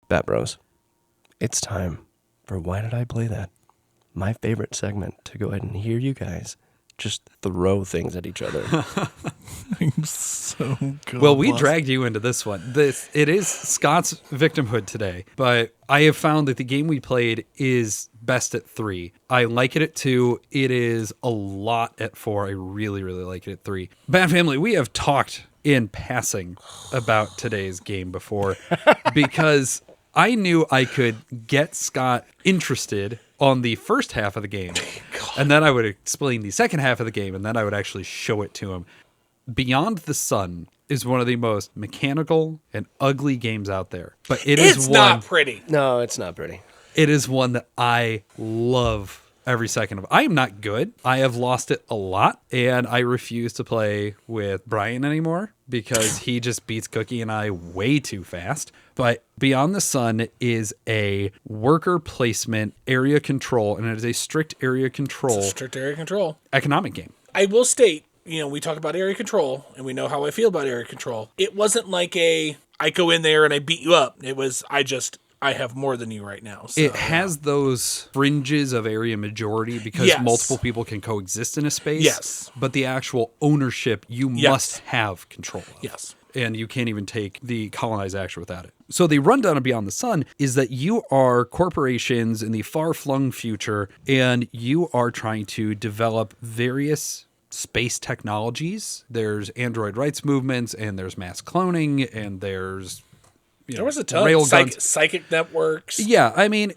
Bat Bros, it's time for Why Did I Play That? My favorite segment to go ahead and hear you guys just throw things at each other. I'm so good. Well, we dragged you into this one. It is Scott's victimhood today, but I have found that the game we played is best at 3. I like it at 2. It is a lot at 4. I really, really like it at 3. Bat Family, we have talked in passing about today's game before because I knew I could get Scott interested on the first half of the game, and then I would explain the second half of the game, and then I would actually show it to him. Beyond the Sun is one of the most mechanical and ugly games out there, but it's not pretty. No, it's not pretty. It is one that I love every second of it. I am not good. I have lost it a lot, and I refuse to play with Brian anymore because he just beats Cookie and I way too fast. But Beyond the Sun is a worker placement area control, and it is a strict area control. It's a strict area control. Economic game. I will state, we talk about area control, and we know how I feel about area control. It wasn't like I go in there and I beat you up. It was, I have more than you right now. So, it has those fringes of area majority because multiple people can coexist in a space. Yes. But the actual ownership, you must have control of. Yes. And you can't even take the colonized action without it. So the rundown of Beyond the Sun is that you are corporations in the far-flung future, and you are trying to develop various space technologies. There's android rights movements, and there's mass cloning, and there's there was a ton of psychic networks. Yeah, I mean,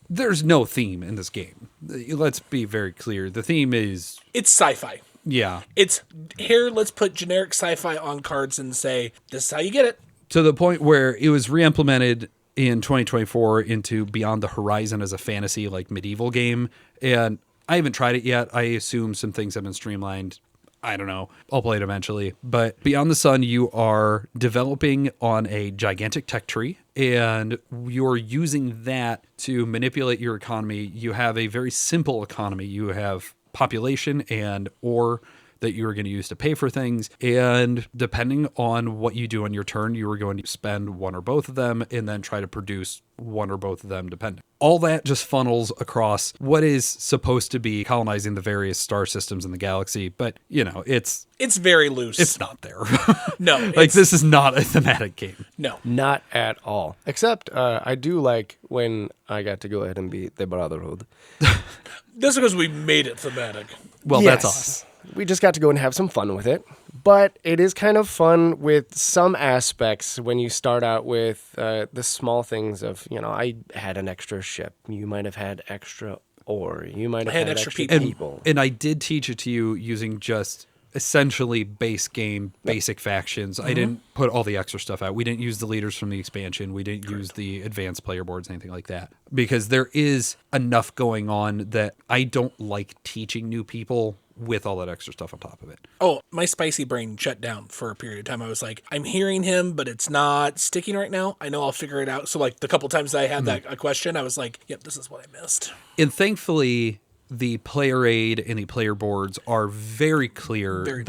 there's no theme in this game. Let's be very clear. The theme is... It's sci-fi. Yeah. It's, here, let's put generic sci-fi on cards and say, this is how you get it. To the point where it was re-implemented in 2024 into Beyond the Horizon as a fantasy, like, medieval game. And I haven't tried it yet. I assume some things have been streamlined. I don't know. I'll play it eventually. But Beyond the Sun, you are developing on a gigantic tech tree, and you're using that to manipulate your economy. You have a very simple economy. You have population and ore that you are going to use to pay for things. And depending on what you do on your turn, you are going to spend one or both of them and then try to produce one or both of them depending. All that just funnels across what is supposed to be colonizing the various star systems in the galaxy. But, it's very loose. It's not there. No. Like, this is not a thematic game. No. Not at all. Except I do like when I got to go ahead and beat the Brotherhood. That's because we made it thematic. Well, Yes. that's awesome. We just got to go and have some fun with it. But it is kind of fun with some aspects when you start out with the small things of, I had an extra ship. You might have had extra ore. You might have had extra people. And I did teach it to you using just essentially base game, basic factions. I didn't put all the extra stuff out. We didn't use the leaders from the expansion. We didn't use the advanced player boards, anything like that. Because there is enough going on that I don't like teaching new people with all that extra stuff on top of it. Oh, my spicy brain shut down for a period of time. I was like, I'm hearing him, but it's not sticking right now. I know I'll figure it out. So like the couple times I had a question, I was like, yep, this is what I missed. And thankfully, the player aid and the player boards are very clear.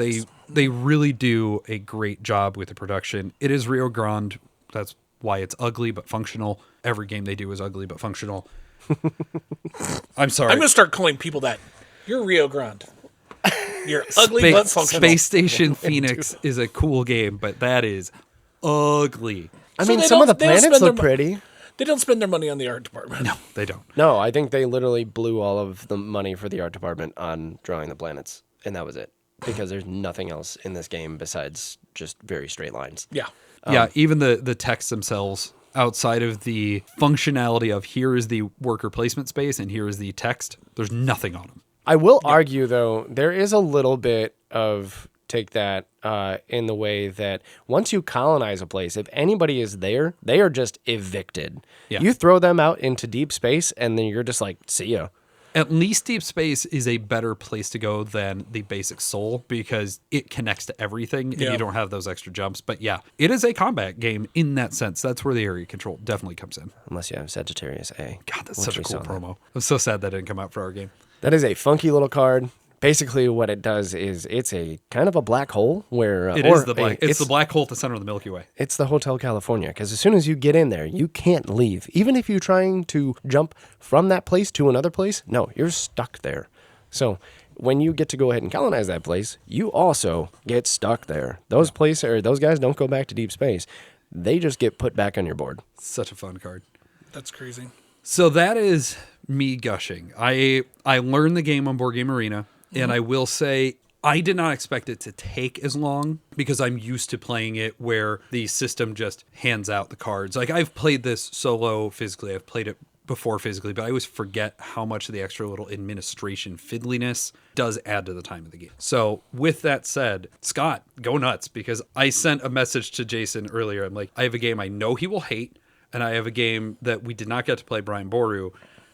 They really do a great job with the production. It is Rio Grande. That's why it's ugly but functional. Every game they do is ugly but functional. I'm sorry. I'm going to start calling people that. You're Rio Grande. You're ugly but functional. Space Station Phoenix is a cool game, but that is ugly. I mean, some of the planets look pretty. They don't spend their money on the art department. No, they don't. No, I think they literally blew all of the money for the art department on drawing the planets, and that was it. Because there's nothing else in this game besides just very straight lines. Yeah. Yeah, even the texts themselves, outside of the functionality of here is the worker placement space and here is the text, there's nothing on them. I will argue, though, there is a little bit of take that in the way that once you colonize a place, if anybody is there, they are just evicted. Yeah. You throw them out into deep space, and then you're just like, see ya. At least deep space is a better place to go than the basic soul because it connects to everything and you don't have those extra jumps. But yeah, it is a combat game in that sense. That's where the area control definitely comes in. Unless you have Sagittarius A. God, that's such a cool promo. I'm so sad that didn't come out for our game. That is a funky little card. Basically, what it does is it's a kind of a black hole where it's the black hole at the center of the Milky Way. It's the Hotel California because as soon as you get in there, you can't leave. Even if you're trying to jump from that place to another place, no, you're stuck there. So when you get to go ahead and colonize that place, you also get stuck there. Those guys don't go back to deep space. They just get put back on your board. Such a fun card. That's crazy. So that is me gushing. I learned the game on Board Game Arena. And I will say, I did not expect it to take as long because I'm used to playing it where the system just hands out the cards. Like, I've played this solo physically. I've played it before physically, but I always forget how much the extra little administration fiddliness does add to the time of the game. So with that said, Scott, go nuts, because I sent a message to Jason earlier. I'm like, I have a game I know he will hate, and I have a game that we did not get to play, Brian Boru,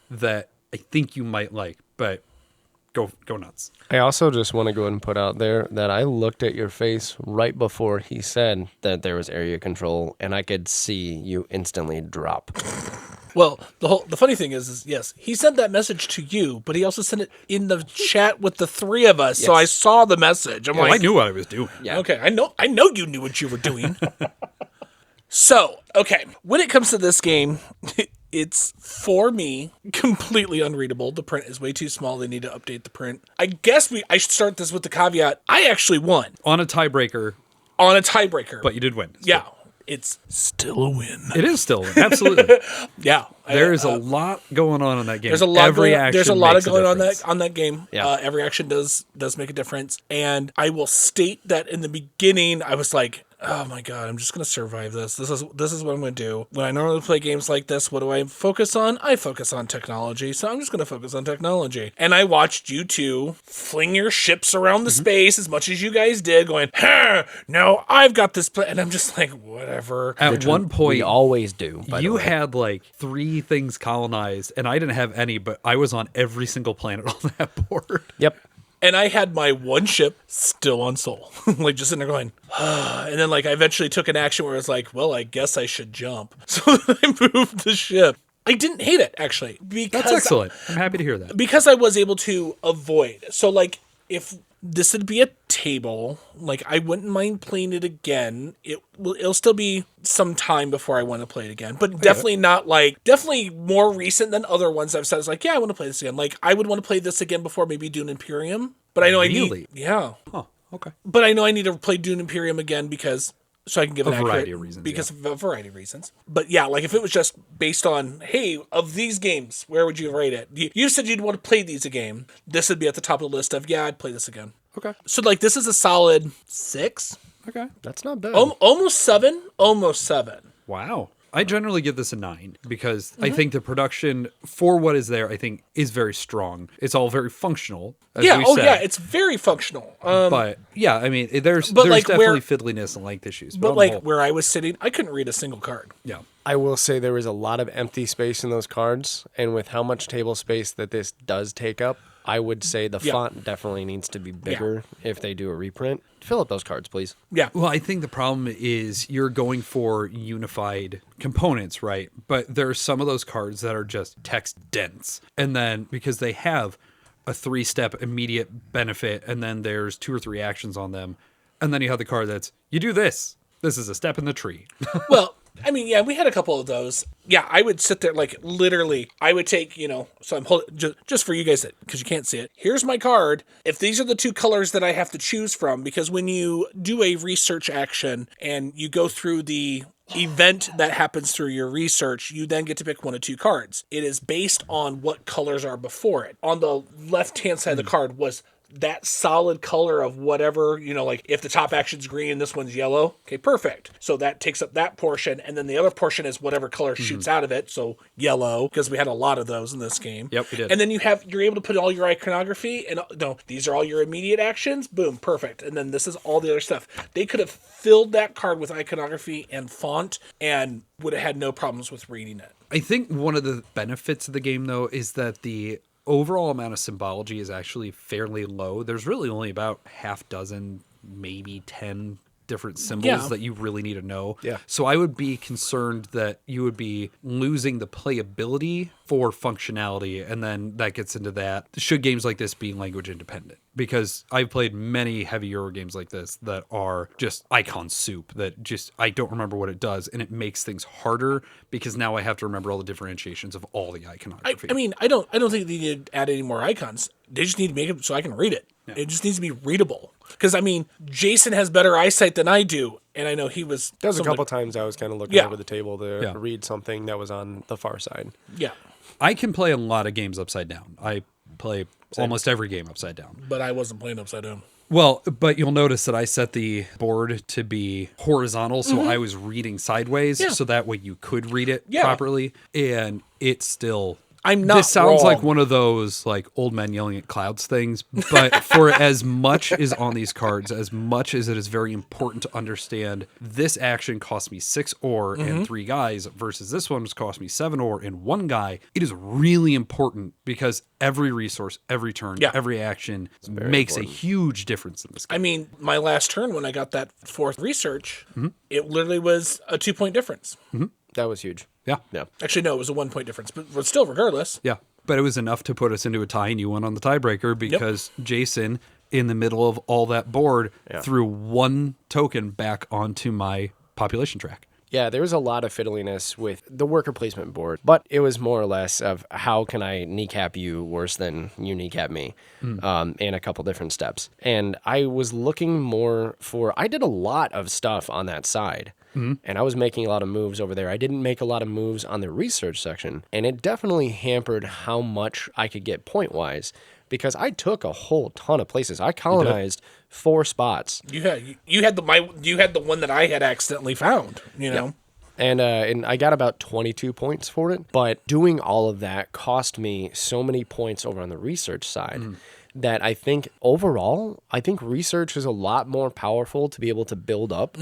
that I think you might like. but go nuts. I also just want to go ahead and put out there that I looked at your face right before he said that there was area control, and I could see you instantly drop. Well, the funny thing is yes, he sent that message to you, but he also sent it in the chat with the three of us. So I saw the message. I'm like, I knew what I was doing. Yeah. okay, I know you knew what you were doing. So, okay, when it comes to this game, it's, for me, completely unreadable. The print is way too small. They need to update the print. I guess I should start this with the caveat. I actually won. On a tiebreaker. On a tiebreaker. But you did win. Yeah. It's still a win. It is still a win. Absolutely. Yeah. There is a lot going on in that game. There's a lot Every action there's a lot makes of going difference. on that game. Yeah. Every action does make a difference. And I will state that in the beginning, I was like, oh my God, I'm just going to survive this. This is what I'm going to do. When I normally play games like this, what do I focus on? I focus on technology. So I'm just going to focus on technology. And I watched you two fling your ships around the space as much as you guys did, going, no, I've got this plan. And I'm just like, whatever. At one point, We always do. By the you way. had like 3 things colonized, and I didn't have any, but I was on every single planet on that board. Yep. And I had my one ship still on Sol. Like, just sitting there going, and then, like, I eventually took an action where I was like, well, I guess I should jump. So I moved the ship. I didn't hate it, actually. Because That's excellent. I'm happy to hear that. Because I was able to avoid. So, like, if this would be a table, like, I wouldn't mind playing it again. It'll still be some time before I want to play it again. But definitely not, like, definitely more recent than other ones I've said. It's like, yeah, I want to play this again. Like, I would want to play this again before maybe Dune Imperium. But I know I Really? need... Yeah. Oh, okay. But I know I need to play Dune Imperium again because... So I can give an accurate... variety of reasons, Because of a variety of reasons. But yeah, like if it was just based on, hey, of these games, where would you rate it? You said you'd want to play these again. This would be at the top of the list of, yeah, I'd play this again. Okay. So like this is a solid 6. Okay. That's not bad. Almost 7. Almost 7. Wow. I generally give this a 9 because I think the production for what is there, I think, is very strong. It's all very functional. As Yeah, we said. yeah, it's very functional. But yeah, I mean, there's like, definitely fiddliness and length issues. But on the like whole, where I was sitting, I couldn't read a single card. yeah. I will say there is a lot of empty space in those cards, and with how much table space that this does take up, I would say the font definitely needs to be bigger if they do a reprint. Fill up those cards, please. Yeah. Well, I think the problem is you're going for unified components, right? But there are some of those cards that are just text dense. And then because they have a 3-step immediate benefit, and then there's 2 or 3 actions on them, and then you have the card that's, you do this. This is a step in the tree. Well, I mean, yeah, we had a couple of those. Yeah, I would sit there, like, literally, I would take, so I'm holding, just for you guys, because you can't see it. Here's my card. If these are the 2 colors that I have to choose from, because when you do a research action and you go through the event that happens through your research, you then get to pick 1 of 2 cards. It is based on what colors are before it. On the left-hand side of the card was that solid color of whatever, like if the top action's green, this one's yellow. Okay, perfect. So that takes up that portion. And then the other portion is whatever color shoots out of it. So yellow, because we had a lot of those in this game. Yep, we did. And then you're able to put all your iconography and no, these are all your immediate actions. Boom, perfect. And then this is all the other stuff. They could have filled that card with iconography and font and would have had no problems with reading it. I think one of the benefits of the game, though, is that the overall amount of symbology is actually fairly low. There's really only about half dozen, maybe 10 different symbols that you really need to know. Yeah. So I would be concerned that you would be losing the playability for functionality, and then that gets into that. Should games like this be language independent? Because I've played many heavy Euro games like this that are just icon soup that just, I don't remember what it does, and it makes things harder because now I have to remember all the differentiations of all the iconography. I mean, I don't think they need to add any more icons. They just need to make it so I can read it. Yeah. It just needs to be readable. Because, I mean, Jason has better eyesight than I do. And I know he was... There was a couple times I was kind of looking over the table to read something that was on the far side. Yeah. I can play a lot of games upside down. I play almost every game upside down. But I wasn't playing upside down. Well, but you'll notice that I set the board to be horizontal, so I was reading sideways, so that way you could read it properly. And it still... I'm not This sounds wrong. like one of those like old men yelling at clouds things, but for as much is on these cards, as much as it is very important to understand this action cost me 6 ore and 3 guys versus this one cost me 7 ore and 1 guy, it is really important because every resource, every turn, every action makes a huge difference in this game. I mean, my last turn when I got that 4th research, it literally was a 2-point difference. That was huge. Yeah. Yeah. Actually, no, it was a 1-point difference, but still, regardless. Yeah. But it was enough to put us into a tie, and you went on the tiebreaker because Jason, in the middle of all that board, threw 1 token back onto my population track. Yeah, there was a lot of fiddliness with the worker placement board, but it was more or less of how can I kneecap you worse than you kneecap me, in a couple different steps. And I was looking more for, I did a lot of stuff on that side. And I was making a lot of moves over there. I didn't make a lot of moves on the research section, and it definitely hampered how much I could get point-wise because I took a whole ton of places. I colonized 4 spots. You had the one that I had accidentally found, you know. And I got about 22 points for it. But doing all of that cost me so many points over on the research side that I think overall, I think research is a lot more powerful to be able to build up,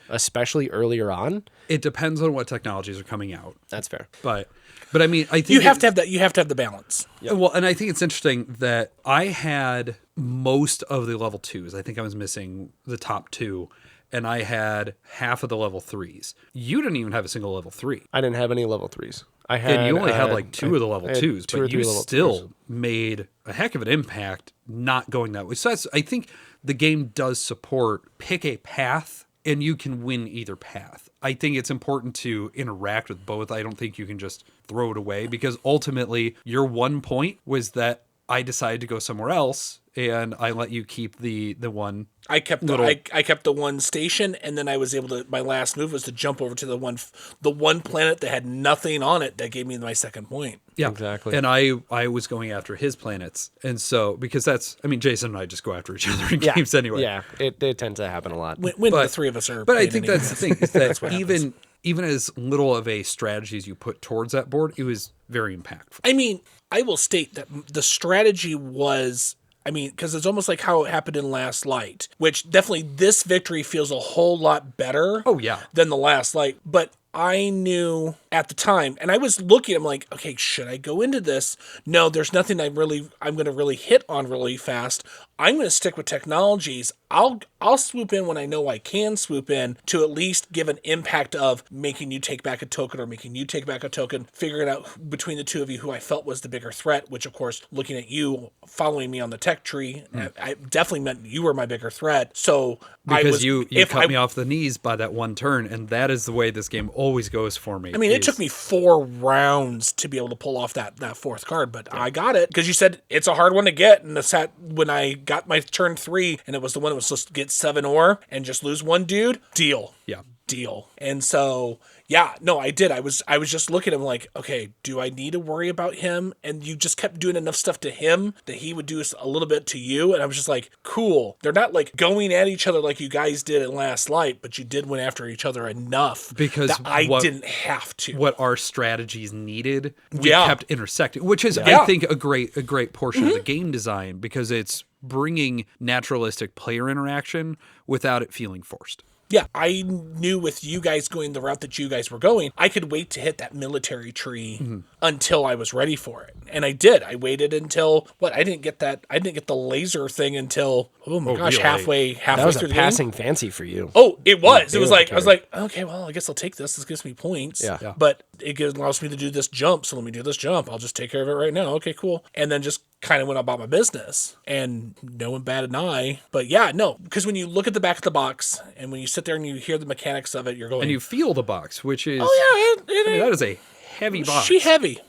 especially earlier on. It depends on what technologies are coming out. That's fair. But I mean, I think You have to have that. You have to have the balance. Well, and I think it's interesting that I had most of the level 2s. I think I was missing the top 2, and I had half of the level 3s. You didn't even have a single level 3. I didn't have any level 3s. I had, And you only had like 2 of the level 2s, two or but three you level still 2s. made a heck of an impact not going that way. So I think the game does support pick a path and you can win either path. I think it's important to interact with both. I don't think you can just throw it away because ultimately your 1 point was that I decided to go somewhere else and I let you keep the one. I kept the one station, and then I was able to. My last move was to jump over to the one planet that had nothing on it that gave me my 2nd point. Yeah, exactly. And I was going after his planets, and so because Jason and I just go after each other in games anyway. Yeah, it tends to happen a lot. When the 3 of us are. But I think that's the thing is that what happens. even as little of a strategy as you put towards that board, it was very impactful. I mean, I will state that the strategy was. I mean, because it's almost like how it happened in Last Light, which definitely this victory feels a whole lot better than the Last Light. But I knew at the time, and I was looking, I'm like, okay, should I go into this? No, there's nothing I'm going to really hit on really fast. I'm going to stick with technologies. I'll swoop in when I know I can swoop in to at least give an impact of making you take back a token or making you take back a token, figuring out between the two of you who I felt was the bigger threat, which of course, looking at you, following me on the tech tree, I definitely meant you were my bigger threat. So because you cut me off the knees by that one turn, and that is the way this game always goes for me. I mean, it took me 4 rounds to be able to pull off that 4th card, but I got it because you said it's a hard one to get. And when I got my turn 3, and it was the one that was supposed to get 7 ore and just lose 1 dude, deal. And so, yeah, no, I did. I was just looking at him like, okay, do I need to worry about him? And you just kept doing enough stuff to him that he would do a little bit to you. And I was just like, cool. They're not like going at each other like you guys did in Last Light, but you did went after each other enough because that I didn't have to. What our strategies needed, we kept intersecting, which is, I think, a great portion of the game design because it's bringing naturalistic player interaction without it feeling forced. Yeah, I knew with you guys going the route that you guys were going, I could wait to hit that military tree until I was ready for it. And I did. I waited until I didn't get the laser thing until halfway that was through a the passing game. fancy for you. Oh, it was. It was like I was like, okay, well, I guess I'll take this. This gives me points. Yeah. But it allows me to do this jump, so let me do this jump. I'll just take care of it right now. Okay, cool. And then just kind of went about my business and no one batted an eye. But yeah, no, because when you look at the back of the box and when you sit there and you hear the mechanics of it, you're going... And you feel the box, which is... Oh, yeah. That is a heavy box. She heavy.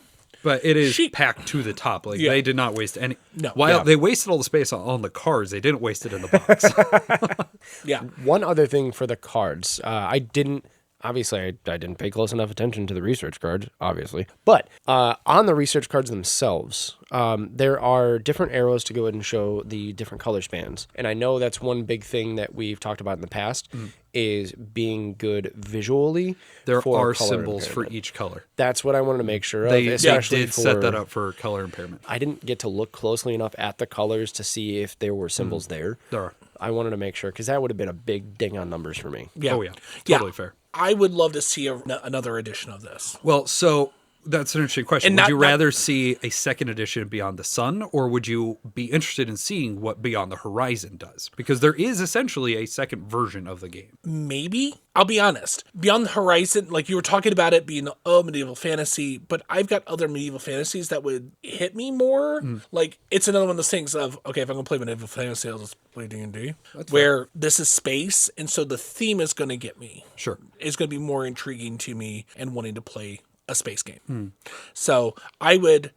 But it is packed to the top. Like, they did not waste any... No. While they wasted all the space on the cards, they didn't waste it in the box. Yeah. One other thing for the cards, I didn't obviously I didn't pay close enough attention to the research cards, obviously. But on the research cards themselves, there are different arrows to go ahead and show the different color spans. And I know that's one big thing that we've talked about in the past is being good visually. There for are color symbols for impairment. each color. That's what I wanted to make sure of. They especially did set that up for color impairment. I didn't get to look closely enough at the colors to see if there were symbols there. There are. I wanted to make sure, because that would have been a big ding on numbers for me. Yeah. Oh, yeah. Totally fair. I would love to see another edition of this. Well, so that's an interesting question. And Would not- you not- rather see a second edition of Beyond the Sun, or would you be interested in seeing what Beyond the Horizon does? Because there is essentially a second version of the game. Maybe. I'll be honest. Beyond the Horizon, like you were talking about it being, medieval fantasy, but I've got other medieval fantasies that would hit me more. Like, it's another one of those things of, okay, if I'm going to play medieval fantasy, I'll just play D&D. Where this is space, and so the theme is going to get me. Sure. It's going to be more intriguing to me and wanting to play a space game. So I would,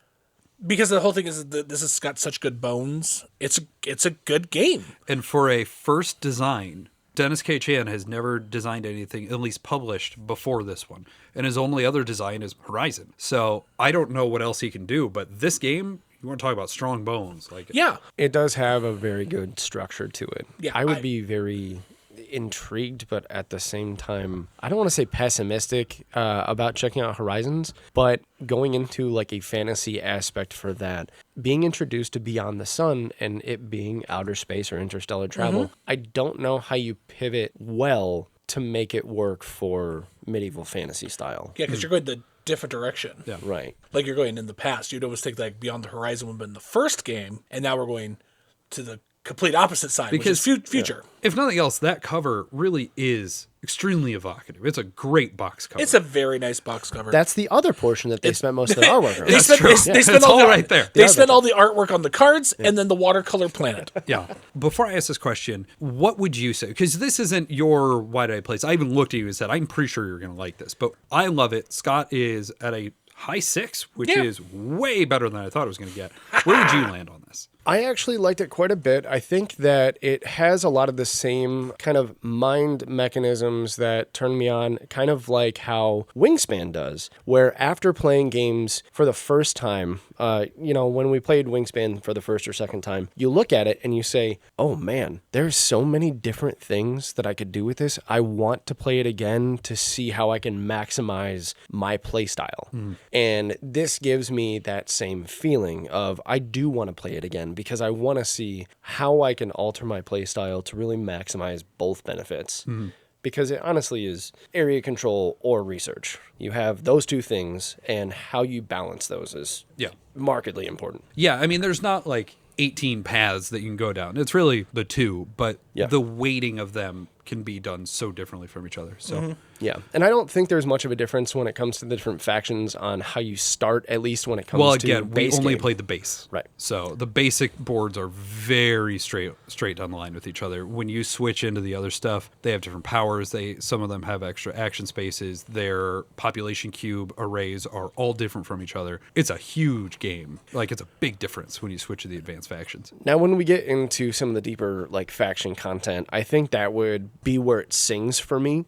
because the whole thing is that this has got such good bones. It's a good game. And for a first design, Dennis K. Chan has never designed anything, at least published, before this one. And his only other design is Horizon. So I don't know what else he can do, but this game, you want to talk about strong bones. Like, Yeah. It does have a very good structure to it. Yeah, I would be very intrigued, but at the same time, I don't want to say pessimistic about checking out Horizons, but going into like a fantasy aspect for that, being introduced to Beyond the Sun and it being outer space or interstellar travel, I don't know how you pivot well to make it work for medieval fantasy style. Yeah, because you're going the different direction. Yeah. Right. Like you're going in the past. You'd always think like Beyond the Horizon would have been the first game, and now we're going to the complete opposite side, Because- which is future. if nothing else, that cover really is extremely evocative. It's a great box cover. It's a very nice box cover. That's the other portion that they spent most of their artwork on. They spent, true. they spent It's all all the, right there. They spent all the artwork on the cards and then the watercolor planet. Yeah. Before I ask this question, what would you say? Because this isn't your why did I play this. I even looked at you and said, I'm pretty sure you're going to like this. But I love it. Scott is at a high 6, which Yeah. is way better than I thought it was going to get. Where would you land on this? I actually liked it quite a bit. I think that it has a lot of the same kind of mind mechanisms that turn me on, kind of like how Wingspan does, where after playing games for the first time, when we played Wingspan for the first or second time, you look at it and you say, oh man, there's so many different things that I could do with this. I want to play it again to see how I can maximize my play style. And this gives me that same feeling of I do want to play it again because I want to see how I can alter my play style to really maximize both benefits. Because it honestly is area control or research. You have those two things, and how you balance those is markedly important. Yeah, I mean, there's not like 18 paths that you can go down. It's really the two, but the weighting of them can be done so differently from each other. So Yeah, and I don't think there's much of a difference when it comes to the different factions on how you start, at least when it comes to again, we base only game. played the base. Right. So the basic boards are very straight down the line with each other. When you switch into the other stuff, they have different powers. Some of them have extra action spaces. Their population cube arrays are all different from each other. It's a huge game. Like, it's a big difference when you switch to the advanced factions. Now, when we get into some of the deeper like faction content, I think that would be where it sings for me.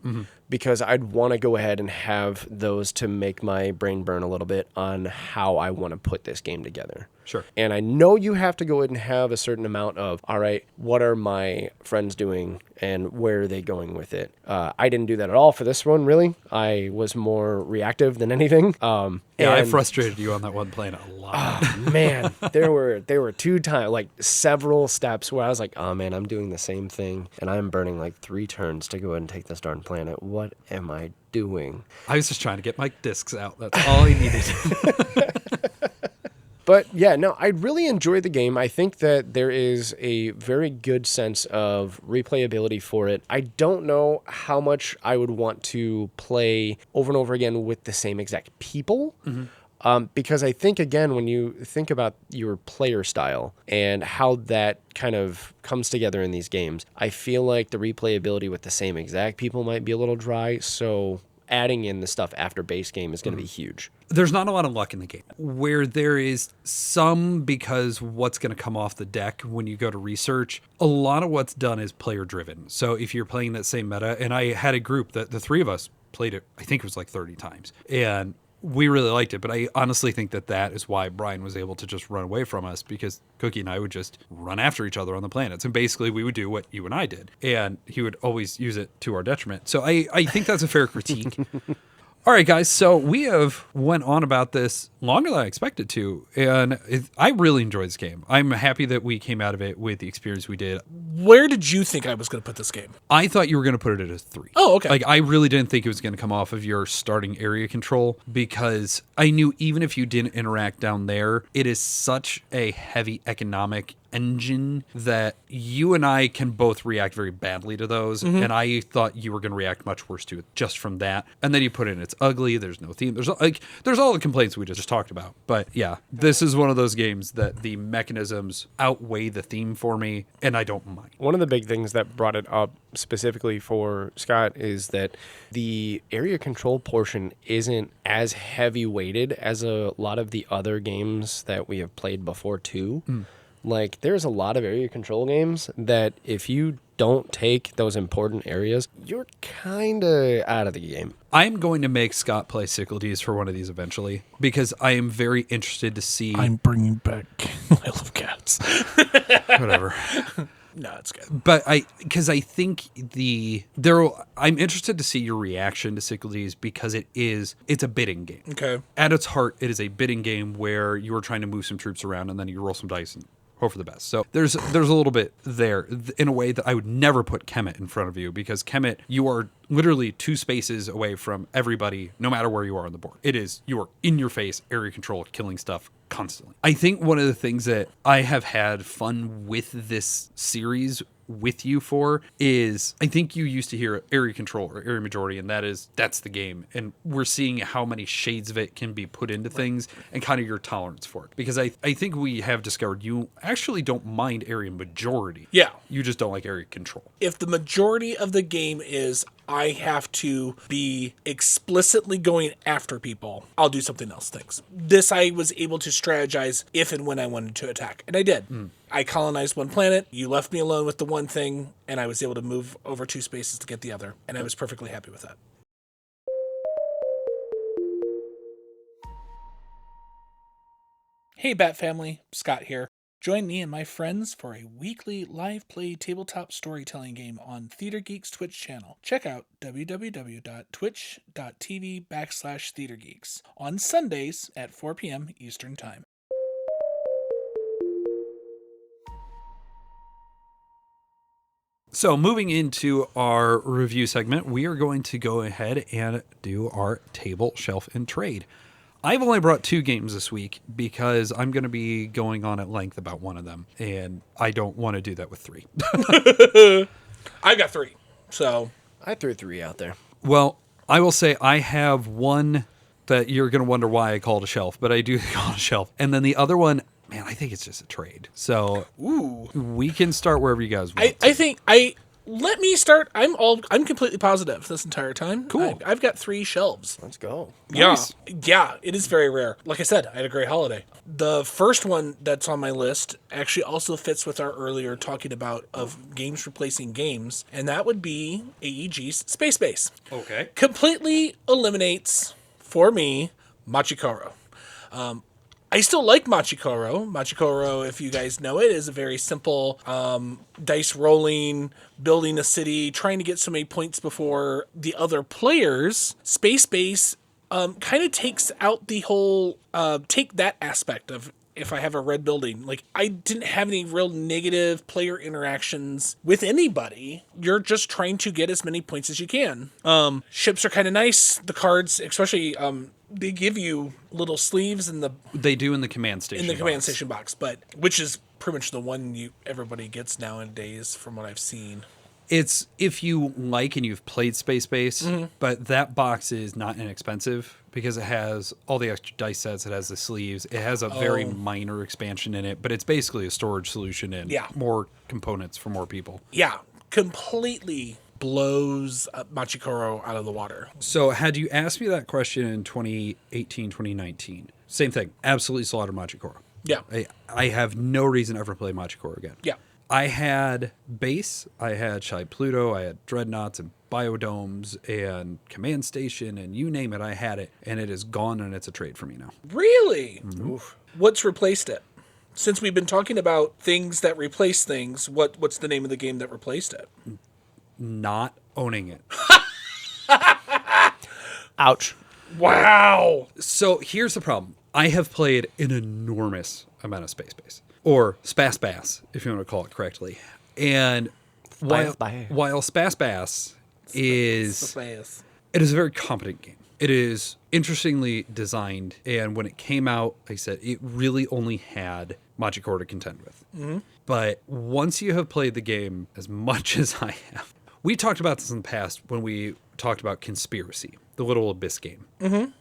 Because I'd want to go ahead and have those to make my brain burn a little bit on how I want to put this game together. Sure. And I know you have to go ahead and have a certain amount of, all right, what are my friends doing and where are they going with it? I didn't do that at all for this one, really. I was more reactive than anything. I frustrated you on that one planet a lot. Man, there were two times, like several steps where I was like, oh man, I'm doing the same thing and I'm burning like 3 turns to go ahead and take this darn planet. What am I doing? I was just trying to get my discs out. That's all I needed. But yeah, no, I really enjoyed the game. I think that there is a very good sense of replayability for it. I don't know how much I would want to play over and over again with the same exact people. Because I think, again, when you think about your player style and how that kind of comes together in these games, I feel like the replayability with the same exact people might be a little dry. So adding in the stuff after base game is going to be huge. There's not a lot of luck in the game. Where there is some, because what's going to come off the deck when you go to research, a lot of what's done is player driven. So if you're playing that same meta, and I had a group that the 3 of us played it, I think it was like 30 times. And we really liked it, but I honestly think that is why Brian was able to just run away from us, because Cookie and I would just run after each other on the planets. And basically we would do what you and I did. And he would always use it to our detriment. So I think that's a fair critique. All right, guys. So we have went on about this longer than I expected to, and I really enjoyed this game. I'm happy that we came out of it with the experience we did. Where did you think I was going to put this game? I thought you were going to put it at a 3. Oh, okay. Like, I really didn't think it was going to come off of your starting area control, because I knew even if you didn't interact down there, it is such a heavy economic engine that you and I can both react very badly to those. And I thought you were going to react much worse to it just from that. And then you put in it's ugly, there's no theme, there's all the complaints we just talked about. But yeah, this is one of those games that the mechanisms outweigh the theme for me, and I don't mind. One of the big things that brought it up specifically for Scott is that the area control portion isn't as heavy weighted as a lot of the other games that we have played before too. Like, there's a lot of area control games that if you don't take those important areas, you're kind of out of the game. I'm going to make Scott play Cyclades for one of these eventually, because I am very interested to see... I'm bringing back... I love cats. Whatever. No, it's good. But because I think I'm interested to see your reaction to Cyclades, because it's a bidding game. Okay. At its heart, it is a bidding game where you are trying to move some troops around and then you roll some dice and hope for the best. So there's a little bit there in a way that I would never put Kemet in front of you, because Kemet, you are literally 2 spaces away from everybody, no matter where you are on the board. You are in your face, area control, killing stuff constantly. I think one of the things that I have had fun with this series with you for is, I think you used to hear area control or area majority, and that's the game. And we're seeing how many shades of it can be put into things and kind of your tolerance for it. Because I think we have discovered you actually don't mind area majority. Yeah. You just don't like area control. If the majority of the game is I have to be explicitly going after people, I'll do something else. Thanks. This I was able to strategize if and when I wanted to attack. And I did. I colonized one planet. You left me alone with the one thing, and I was able to move over 2 spaces to get the other. And I was perfectly happy with that. Hey, Bat Family. Scott here. Join me and my friends for a weekly live play tabletop storytelling game on Theater Geeks Twitch channel. Check out www.twitch.tv/theatergeeks on Sundays at 4 p.m. Eastern Time. So moving into our review segment, we are going to go ahead and do our table, shelf, and trade. I've only brought 2 games this week because I'm going to be going on at length about one of them, and I don't want to do that with 3. I got 3, so... I threw 3 out there. Well, I will say I have one that you're going to wonder why I called a shelf, but I do call it a shelf. And then the other one, man, I think it's just a trade. So we can start wherever you guys want. Let me start. I'm completely positive this entire time. Cool. I've got 3 shelves. Let's go. Nice. Yeah, it is very rare. Like I said, I had a great holiday. The first one that's on my list actually also fits with our earlier talking about of games replacing games, and that would be AEG's Space Base. Okay. Completely eliminates, for me, Machikoro. I still like Machikoro. Machikoro, if you guys know it, is a very simple dice rolling, building a city, trying to get so many points before the other players. Space Base kind of takes out the whole, take that aspect of if I have a red building. Like, I didn't have any real negative player interactions with anybody. You're just trying to get as many points as you can. Ships are kind of nice. The cards, especially... they give you little sleeves They do in the command station. command station box, but which is pretty much the one everybody gets nowadays, from what I've seen. It's if you like and you've played Space Base, but that box is not inexpensive because it has all the extra dice sets. It has the sleeves. It has a very minor expansion in it, but it's basically a storage solution and more components for more people. Yeah, completely blows Machikoro out of the water. So had you asked me that question in 2018, 2019, same thing. Absolutely slaughter Machikoro. Yeah. I have no reason to ever play Machikoro again. Yeah. I had Base, I had Shy Pluto, I had Dreadnoughts and Biodomes and Command Station, and you name it, I had it. And it is gone, and it's a trade for me now. Really? Oof. What's replaced it? Since we've been talking about things that replace things, what's the name of the game that replaced it? Not owning it. Ouch. Wow. So here's the problem. I have played an enormous amount of Space Base. Or Spas Bass, if you want to call it correctly. And while Spas Bass is... It is a very competent game. It is interestingly designed, and when it came out, like I said, it really only had Magicor to contend with. Mm-hmm. But once you have played the game as much as I have, we talked about this in the past when we talked about Conspiracy, the Little Abyss game. Mm-hmm.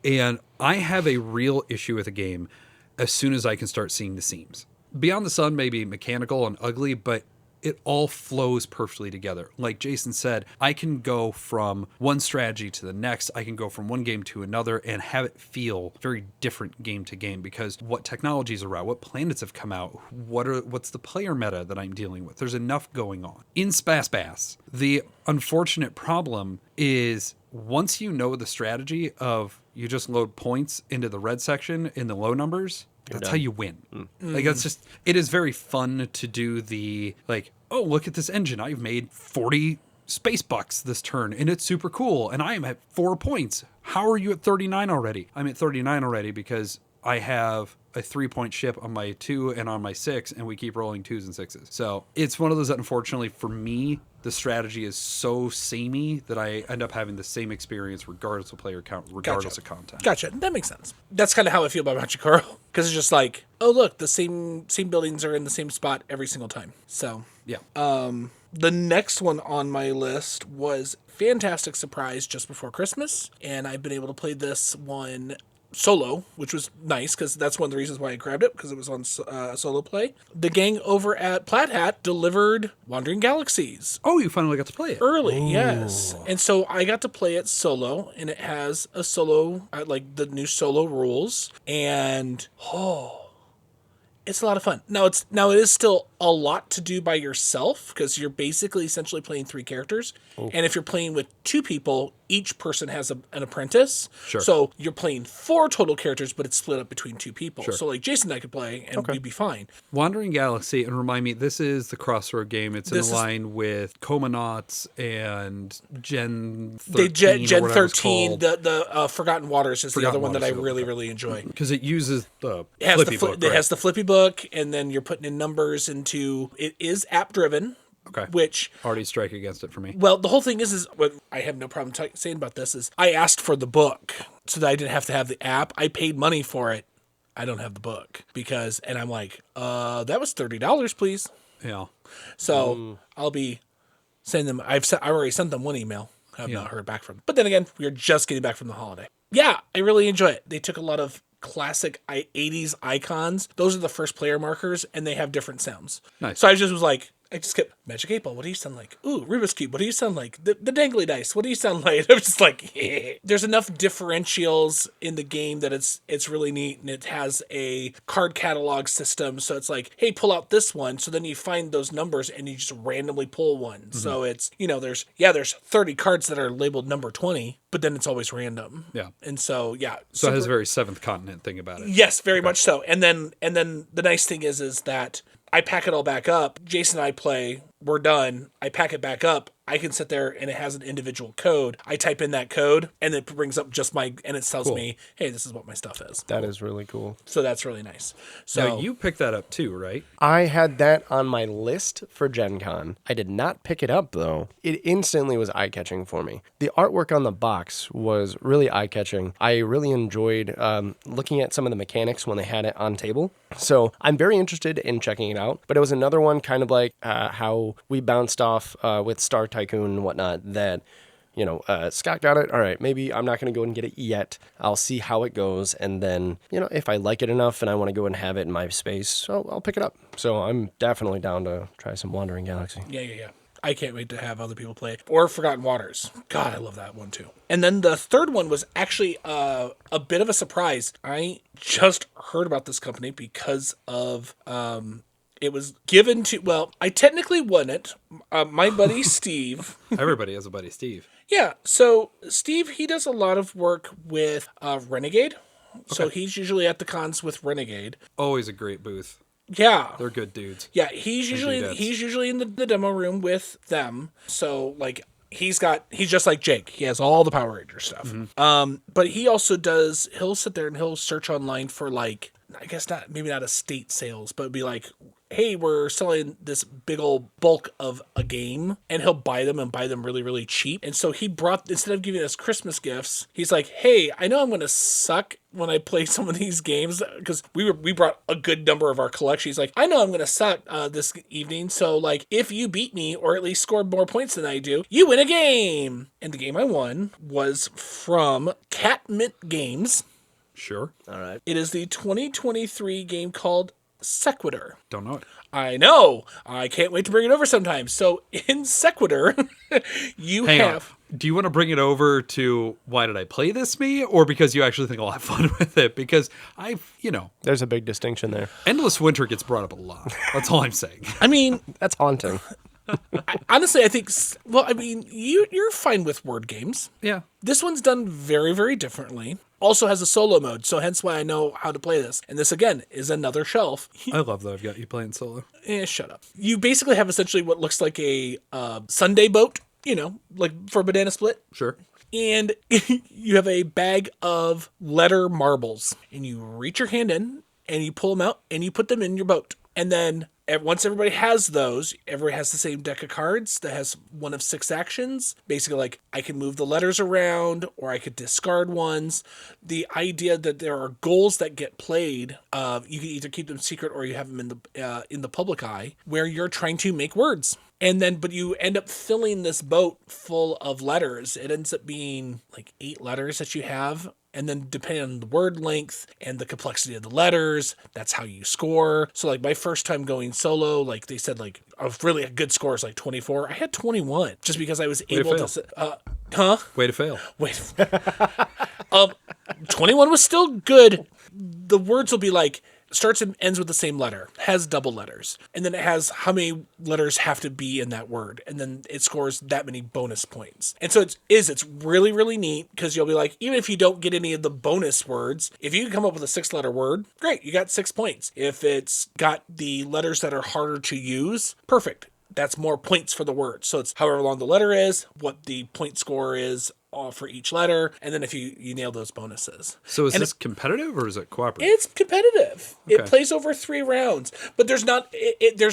And I have a real issue with a game as soon as I can start seeing the seams. Beyond the Sun may be mechanical and ugly, but it all flows perfectly together. Like Jason said, I can go from one strategy to the next. I can go from one game to another and have it feel very different game to game because what technologies are out, what planets have come out, what's the player meta that I'm dealing with. There's enough going on. In Spas Bass, the unfortunate problem is once you know the strategy of you just load points into the red section in the low numbers, that's how you win. Like that's just, it is very fun to do the like, oh, look at this engine. I've made 40 space bucks this turn and it's super cool. And I am at 4 points. How are you at 39 already? I'm at 39 already because I have a 3-point ship on my 2 and on my 6, and we keep rolling 2s and 6s. So it's one of those that unfortunately for me, the strategy is so samey that I end up having the same experience regardless of player count, regardless of content. Gotcha. That makes sense. That's kind of how I feel about Machikoro. Because it's just like, oh, look, the same buildings are in the same spot every single time. So, yeah. The next one on my list was Fantastic Surprise just before Christmas. And I've been able to play this one solo, which was nice because that's one of the reasons why I grabbed it, because it was on solo play. The gang over at Plaid Hat delivered Wandering Galaxies. Oh, you finally got to play it. Early, yes. And so I got to play it solo, and it has a solo, like the new solo rules, and it's a lot of fun. Now it is still a lot to do by yourself because you're basically essentially playing 3 characters. Oh. And if you're playing with 2 people, each person has an apprentice. Sure. So you're playing 4 total characters, but it's split up between 2 people. Sure. So like Jason and I could play and we'd be fine. Wandering Galaxy, and remind me, this is the Crossroad game. It's in line with Comanauts and Gen 13. Gen 13, the Forgotten Waters is the other one that I really enjoy. Because it uses the flippy book. It has the flippy book, and then you're putting in numbers into, it is app driven. Okay. Which already strike against it for me. Well, the whole thing is what I have no problem saying about this is I asked for the book so that I didn't have to have the app. I paid money for it. I don't have the book and I'm like, that was $30, please. Yeah. So I'll be sending them. I already sent them one email. I have not heard back from them. But then again, we are just getting back from the holiday. Yeah, I really enjoy it. They took a lot of classic 80s icons. Those are the first player markers, and they have different sounds. Nice. So I just kept, Magic 8 Ball, what do you sound like? Ooh, Rubik's Cube, what do you sound like? The dangly dice, what do you sound like? I'm just like, There's enough differentials in the game that it's really neat, and it has a card catalog system, so it's like, hey, pull out this one, so then you find those numbers, and you just randomly pull one. Mm-hmm. So it's, there's 30 cards that are labeled number 20, but then it's always random. Yeah. And so, So it has a very Seventh Continent thing about it. Yes, very much so. And then the nice thing is that I pack it all back up. Jason and I play. We're done. I pack it back up. I can sit there and it has an individual code. I type in that code and it brings up and it tells me, hey, this is what my stuff is. That is really cool. So that's really nice. So now, you picked that up too, right? I had that on my list for Gen Con. I did not pick it up though. It instantly was eye-catching for me. The artwork on the box was really eye-catching. I really enjoyed looking at some of the mechanics when they had it on table. So I'm very interested in checking it out. But it was another one kind of like how we bounced off with Star Tycoon and whatnot that, Scott got it. All right, maybe I'm not going to go and get it yet. I'll see how it goes. And then, if I like it enough and I want to go and have it in my space, I'll pick it up. So I'm definitely down to try some Wandering Galaxy. Yeah. I can't wait to have other people play it. Or Forgotten Waters. God, I love that one too. And then the third one was actually a bit of a surprise. I just heard about this company because of It was given to, well, I technically won it. My buddy Steve. Everybody has a buddy, Steve. Yeah, so Steve, he does a lot of work with Renegade. So he's usually at the cons with Renegade. Always a great booth. Yeah. They're good dudes. Yeah, he's usually in the demo room with them. So like he's just like Jake. He has all the Power Ranger stuff. But he'll sit there and he'll search online for like, I guess maybe not estate sales, but it'd be like, hey, we're selling this big old bulk of a game, and he'll buy them really, really cheap. And so he brought, instead of giving us Christmas gifts, he's like, hey, I know I'm going to suck when I play some of these games, because we brought a good number of our collection. He's like, I know I'm going to suck this evening, so like, if you beat me, or at least scored more points than I do, you win a game. And the game I won was from Catmint Games. Sure. All right. It is the 2023 game called Sequitur. Don't know it. I know. I can't wait to bring it over sometime. So in Sequitur, Hang on. Do you want to bring it over to why did I play this me, or because you actually think I'll have fun with it? Because there's a big distinction there. Endless Winter gets brought up a lot. That's all I'm saying. I mean, That's haunting. honestly, I think, well, I mean, you're fine with word games. Yeah. This one's done very, very differently. Also has a solo mode, so hence why I know how to play this. And this, again, is another shelf. I love that I've got you playing solo. Shut up. You basically have essentially what looks like a Sunday boat, like for Banana Split. Sure. And you have a bag of letter marbles. And you reach your hand in, and you pull them out, and you put them in your boat. And then once everybody has those, everybody has the same deck of cards that has one of 6 actions. Basically, like, I can move the letters around, or I could discard ones. The idea that there are goals that get played, you can either keep them secret or you have them in the public eye, where you're trying to make words. And then, but you end up filling this boat full of letters. It ends up being like 8 letters that you have. And then depending on the word length and the complexity of the letters, that's how you score. So like my first time going solo, like they said, like a really good score is like 24. I had 21 just because I was able to. Way to fail. Wait. 21 was still good. The words will be like, starts and ends with the same letter, has double letters, and then it has how many letters have to be in that word, and then it scores that many bonus points. And so it's really, really neat, because you'll be like, even if you don't get any of the bonus words, if you can come up with a 6-letter word, great, you got 6 points. If it's got the letters that are harder to use, perfect. That's more points for the word. So it's however long the letter is, what the point score is for each letter, and then if you nail those bonuses. So is this competitive or is it cooperative? It's competitive. Okay. It plays over 3 rounds, but there's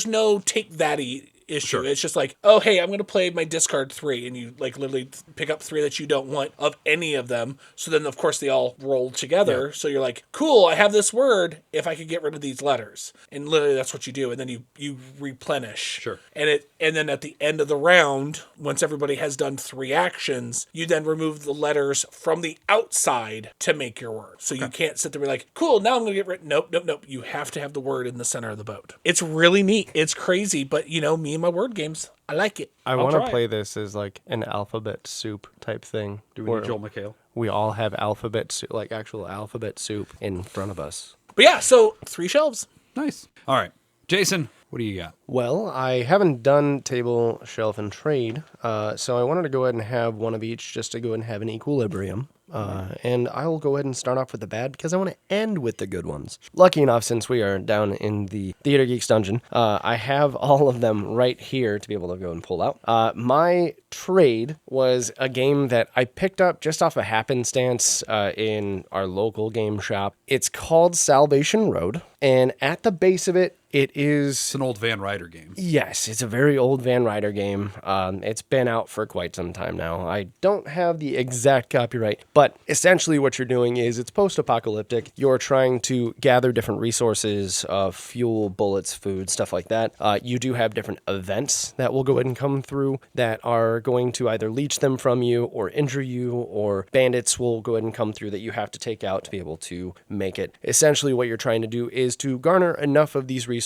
no take that-y issue. Sure. It's just like, oh, hey, I'm going to play my discard 3, and you like literally pick up 3 that you don't want of any of them. So then, of course, they all roll together. Yeah. So you're like, cool, I have this word if I could get rid of these letters. And literally that's what you do. And then you replenish. Sure. And then at the end of the round, once everybody has done 3 actions, you then remove the letters from the outside to make your word. So you can't sit there and be like, cool, now I'm going to get rid. Nope. You have to have the word in the center of the boat. It's really neat. It's crazy, but me and my word games, I like it. I want to play this as like an alphabet soup type thing. Do we need Joel McHale? We all have alphabet soup, like actual alphabet soup in front of us. But yeah, so 3 shelves. Nice. All right. Jason, what do you got? Well, I haven't done table, shelf, and trade, so I wanted to go ahead and have one of each just to go ahead and have an equilibrium. And I will go ahead and start off with the bad because I want to end with the good ones. Lucky enough, since we are down in the Theater Geeks dungeon, I have all of them right here to be able to go and pull out. My trade was a game that I picked up just off a happenstance in our local game shop. It's called Salvation Road, and at the base of it, it's an old Van Ryder game. Yes, it's a very old Van Ryder game. It's been out for quite some time now. I don't have the exact copyright, but essentially what you're doing is it's post-apocalyptic. You're trying to gather different resources, fuel, bullets, food, stuff like that. You do have different events that will go ahead and come through that are going to either leech them from you or injure you, or bandits will go ahead and come through that you have to take out to be able to make it. Essentially what you're trying to do is to garner enough of these resources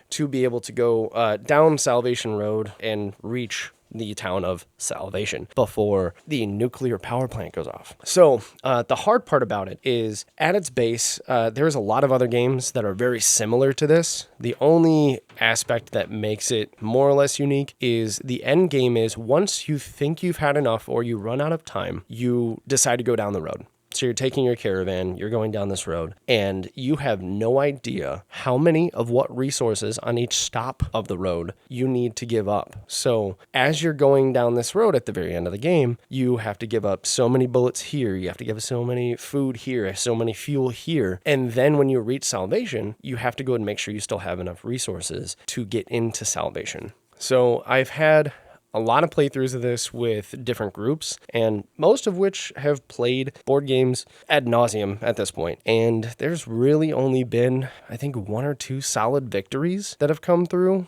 to be able to go down Salvation Road and reach the town of Salvation before the nuclear power plant goes off. So the hard part about it is at its base, there's a lot of other games that are very similar to this. The only aspect that makes it more or less unique is the end game is once you think you've had enough or you run out of time, you decide to go down the road. So you're taking your caravan, you're going down this road, and you have no idea how many of what resources on each stop of the road you need to give up. So as you're going down this road at the very end of the game, you have to give up so many bullets here, you have to give so many food here, so many fuel here, and then when you reach Salvation, you have to go and make sure you still have enough resources to get into Salvation. So I've had a lot of playthroughs of this with different groups, and most of which have played board games ad nauseum at this point. And there's really only been, I think, 1 or 2 solid victories that have come through.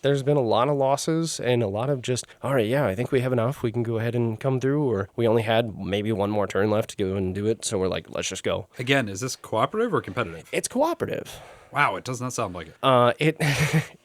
There's been a lot of losses and a lot of just, all right, yeah, I think we have enough. We can go ahead and come through, or we only had maybe 1 more turn left to go and do it. So we're like, let's just go. Again, is this cooperative or competitive? It's cooperative. Wow, it does not sound like it.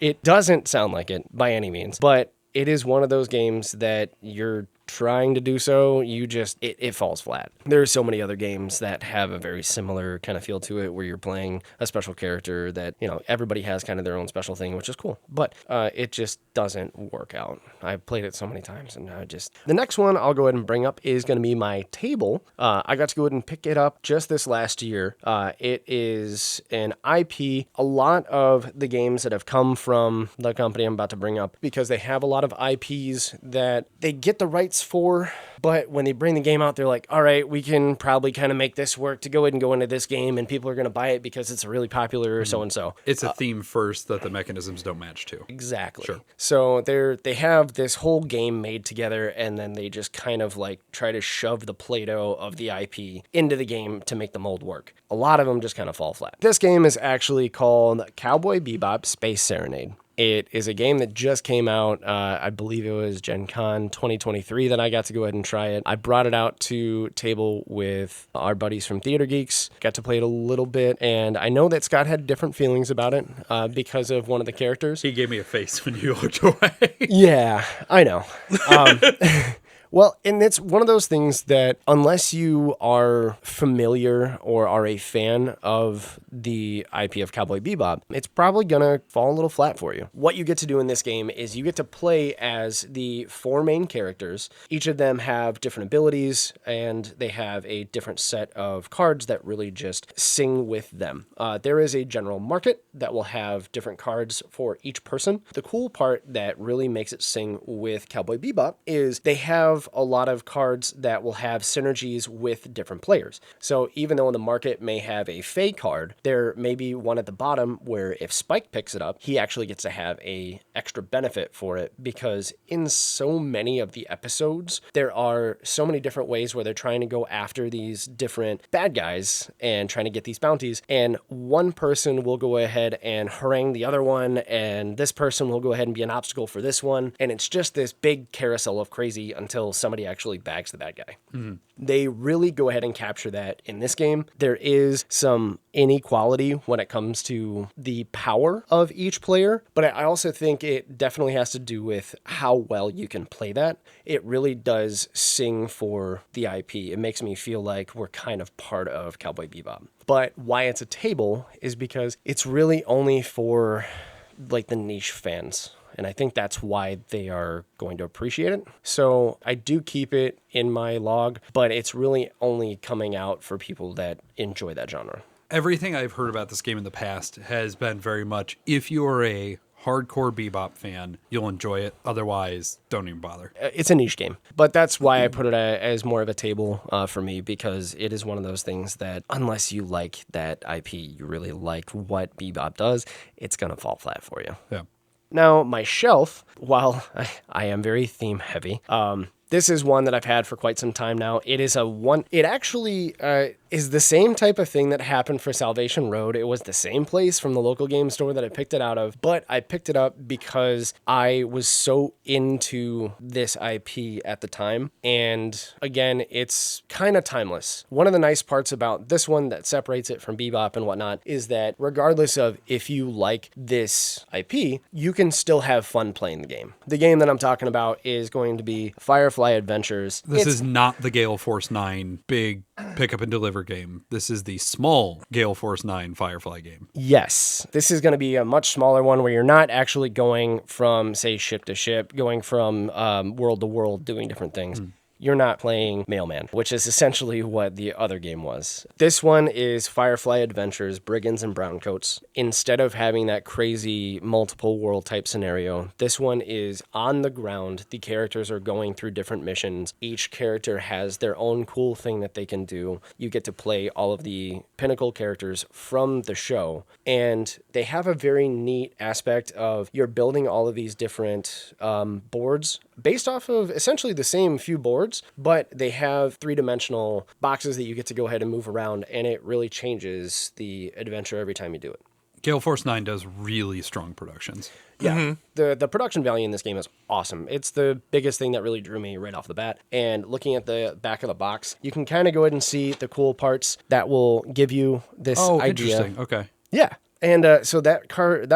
It doesn't sound like it by any means, but it is one of those games that you're trying to do so, it falls flat. There are so many other games that have a very similar kind of feel to it where you're playing a special character that, everybody has kind of their own special thing, which is cool. But it just doesn't work out. I've played it so many times and The next one I'll go ahead and bring up is going to be my table. I got to go ahead and pick it up just this last year. It is an IP. A lot of the games that have come from the company I'm about to bring up, because they have a lot of IPs that they get the rights for, but when they bring the game out, they're like, all right, we can probably kind of make this work to go ahead and go into this game, and people are going to buy it because it's really popular, so-and-so. It's a theme first that the mechanisms don't match to. Exactly. Sure. So they have this whole game made together, and then they just kind of like try to shove the Play-Doh of the IP into the game to make the mold work. A lot of them just kind of fall flat. This game is actually called Cowboy Bebop Space Serenade. It is a game that just came out. I believe it was Gen Con 2023 that I got to go ahead and try it. I brought it out to table with our buddies from Theater Geeks, got to play it a little bit, and I know that Scott had different feelings about it because of one of the characters. He gave me a face when you looked away. Yeah, I know. Well, and it's one of those things that unless you are familiar or are a fan of the IP of Cowboy Bebop, it's probably going to fall a little flat for you. What you get to do in this game is you get to play as the 4 main characters. Each of them have different abilities, and they have a different set of cards that really just sing with them. There is a general market that will have different cards for each person. The cool part that really makes it sing with Cowboy Bebop is they have a lot of cards that will have synergies with different players. So even though the market may have a Fey card, there may be one at the bottom where if Spike picks it up, he actually gets to have a extra benefit for it, because in so many of the episodes, there are so many different ways where they're trying to go after these different bad guys and trying to get these bounties, and one person will go ahead and harangue the other one, and this person will go ahead and be an obstacle for this one, and it's just this big carousel of crazy until somebody actually bags the bad guy. Mm-hmm. They really go ahead and capture that in this game. There is some inequality when it comes to the power of each player, but I also think it definitely has to do with how well you can play that. It really does sing for the IP. It makes me feel like we're kind of part of Cowboy Bebop. But why it's a table is because it's really only for like the niche fans. And I think that's why they are going to appreciate it. So I do keep it in my log, but it's really only coming out for people that enjoy that genre. Everything I've heard about this game in the past has been very much, if you're a hardcore Bebop fan, you'll enjoy it. Otherwise, don't even bother. It's a niche game, but that's why I put it as more of a table for me, because it is one of those things that unless you like that IP, you really like what Bebop does, it's going to fall flat for you. Yeah. Now, my shelf, while I am very theme heavy, This is one that I've had for quite some time now. It actually is the same type of thing that happened for Salvation Road. It was the same place from the local game store that I picked it out of, but I picked it up because I was so into this IP at the time. And again, it's kind of timeless. One of the nice parts about this one that separates it from Bebop and whatnot is that regardless of if you like this IP, you can still have fun playing the game. The game that I'm talking about is going to be Firefly Adventures. This is not the Gale Force 9 big pick up and deliver game. This is the small Gale Force 9 Firefly game. Yes. This is going to be a much smaller one where you're not actually going from, say, ship to ship, going from world to world, doing different things. You're not playing Mailman, which is essentially what the other game was. This one is Firefly Adventures, Brigands and Browncoats. Instead of having that crazy multiple world type scenario, this one is on the ground. The characters are going through different missions. Each character has their own cool thing that they can do. You get to play all of the pinnacle characters from the show. And they have a very neat aspect of you're building all of these different boards based off of essentially the same few boards, but they have three-dimensional boxes that you get to go ahead and move around, and it really changes the adventure every time you do it. Gale Force 9 does really strong productions. Yeah, the production value in this game is awesome. It's the biggest thing that really drew me right off the bat. And looking at the back of the box, you can kind of go ahead and see the cool parts that will give you this idea. Interesting. Okay. Yeah. And so that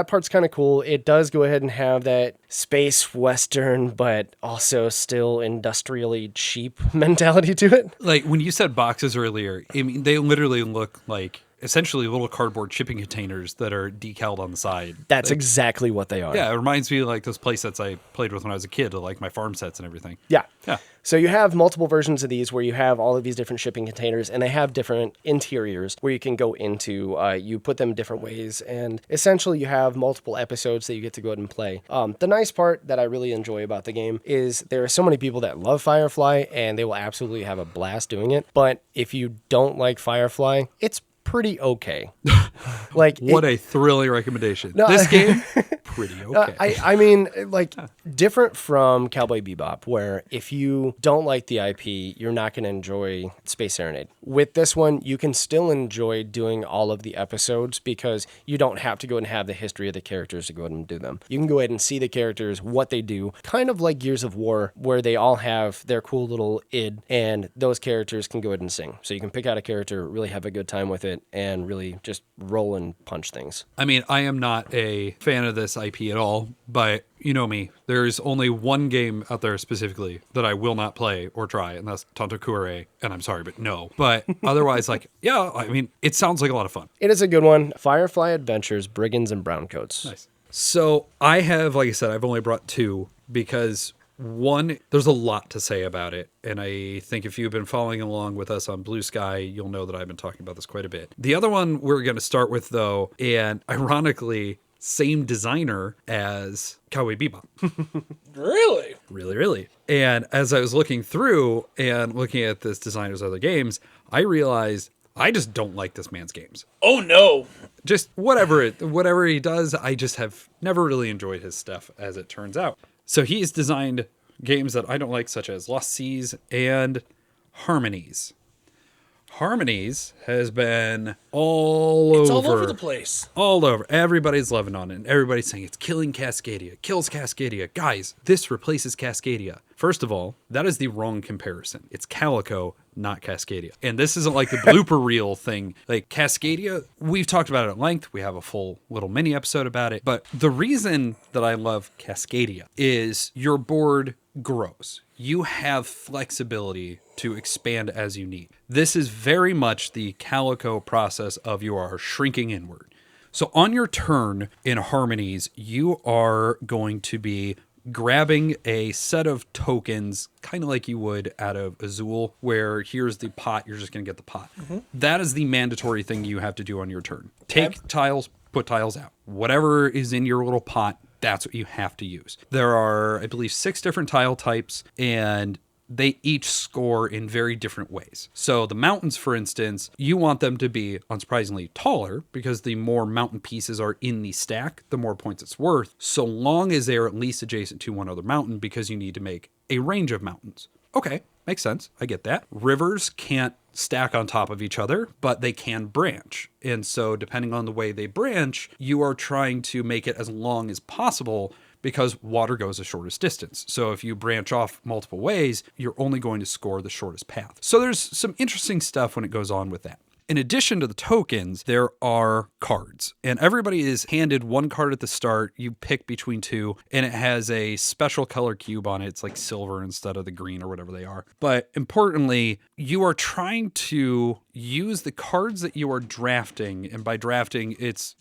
part's kind of cool. It does go ahead and have that space western, but also still industrially cheap mentality to it. Like when you said boxes earlier, I mean, they literally look like essentially little cardboard shipping containers that are decaled on the side. That's exactly what they are. Yeah, it reminds me of like those play sets I played with when I was a kid, like my farm sets and everything. Yeah. Yeah. So you have multiple versions of these where you have all of these different shipping containers, and they have different interiors where you can go into. You put them different ways, and essentially you have multiple episodes that you get to go ahead and play. The nice part that I really enjoy about the game is there are so many people that love Firefly, and they will absolutely have a blast doing it. But if you don't like Firefly, it's pretty okay. A thrilling recommendation. This game, pretty okay. I mean, like, different from Cowboy Bebop, where if you don't like the IP, you're not going to enjoy Space Serenade. With this one, you can still enjoy doing all of the episodes because you don't have to go and have the history of the characters to go ahead and do them. You can go ahead and see the characters, what they do, kind of like Gears of War, where they all have their cool little id, and those characters can go ahead and sing. So you can pick out a character, really have a good time with it, and really just roll and punch things. I mean, I am not a fan of this IP at all, but you know me. There's only one game out there specifically that I will not play or try, and that's Tanto Cuore, and I'm sorry, but no. But otherwise, yeah, I mean, it sounds like a lot of fun. It is a good one. Firefly Adventures, Brigands and Browncoats. Nice. So I have, like I said, I've only brought two because one, there's a lot to say about it, and I think if you've been following along with us on Blue Sky, you'll know that I've been talking about this quite a bit. The other one we're going to start with, though, and ironically, same designer as Cowboy Bebop. Really? Really. And as I was looking through and looking at this designer's other games, I realized I just don't like this man's games. Oh, no. Just whatever he does, I just have never really enjoyed his stuff, as it turns out. So he's designed games that I don't like, such as Lost Seas and Harmonies. Harmonies has been all over the place. All over. Everybody's loving on it. And everybody's saying it's killing Cascadia, kills Cascadia. Guys, this replaces Cascadia. First of all, that is the wrong comparison. It's Calico, not Cascadia. And this isn't like the blooper reel thing. Like Cascadia, we've talked about it at length. We have a full little mini episode about it. But the reason that I love Cascadia is your board grows. You have flexibility to expand as you need. This is very much the Calico process of you are shrinking inward. So on your turn in Harmonies, you are going to be grabbing a set of tokens, kind of like you would out of Azul, where here's the pot, you're just going to get the pot. Mm-hmm. That is the mandatory thing you have to do on your turn. Take tiles, put tiles out. Whatever is in your little pot, that's what you have to use. There are, I believe, 6 different tile types, and they each score in very different ways. So the mountains, for instance, you want them to be, unsurprisingly, taller, because the more mountain pieces are in the stack, the more points it's worth, so long as they are at least adjacent to one other mountain, because you need to make a range of mountains. Okay, makes sense. I get that. Rivers can't stack on top of each other, but they can branch. And so depending on the way they branch, you are trying to make it as long as possible because water goes the shortest distance. So if you branch off multiple ways, you're only going to score the shortest path. So there's some interesting stuff when it goes on with that. In addition to the tokens, there are cards, and everybody is handed one card at the start. You pick between two, and it has a special color cube on it. It's like silver instead of the green or whatever they are. But importantly, you are trying to use the cards that you are drafting, and by drafting, it's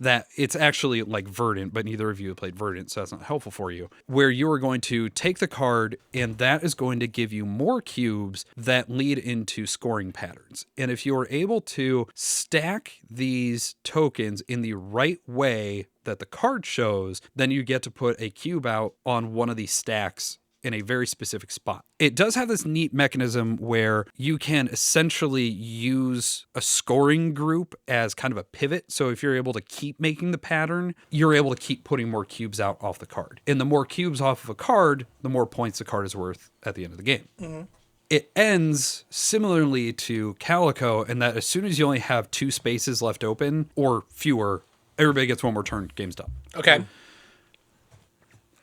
actually like Verdant, but neither of you have played Verdant, so that's not helpful for you, where you are going to take the card, and that is going to give you more cubes that lead into scoring patterns. And if you are able to stack these tokens in the right way that the card shows, then you get to put a cube out on one of these stacks in a very specific spot. It does have this neat mechanism where you can essentially use a scoring group as kind of a pivot. So if you're able to keep making the pattern, you're able to keep putting more cubes out off the card. And the more cubes off of a card, the more points the card is worth at the end of the game. Mm-hmm. It ends similarly to Calico in that as soon as you only have 2 spaces left open or fewer, everybody gets one more turn, game's done. Okay.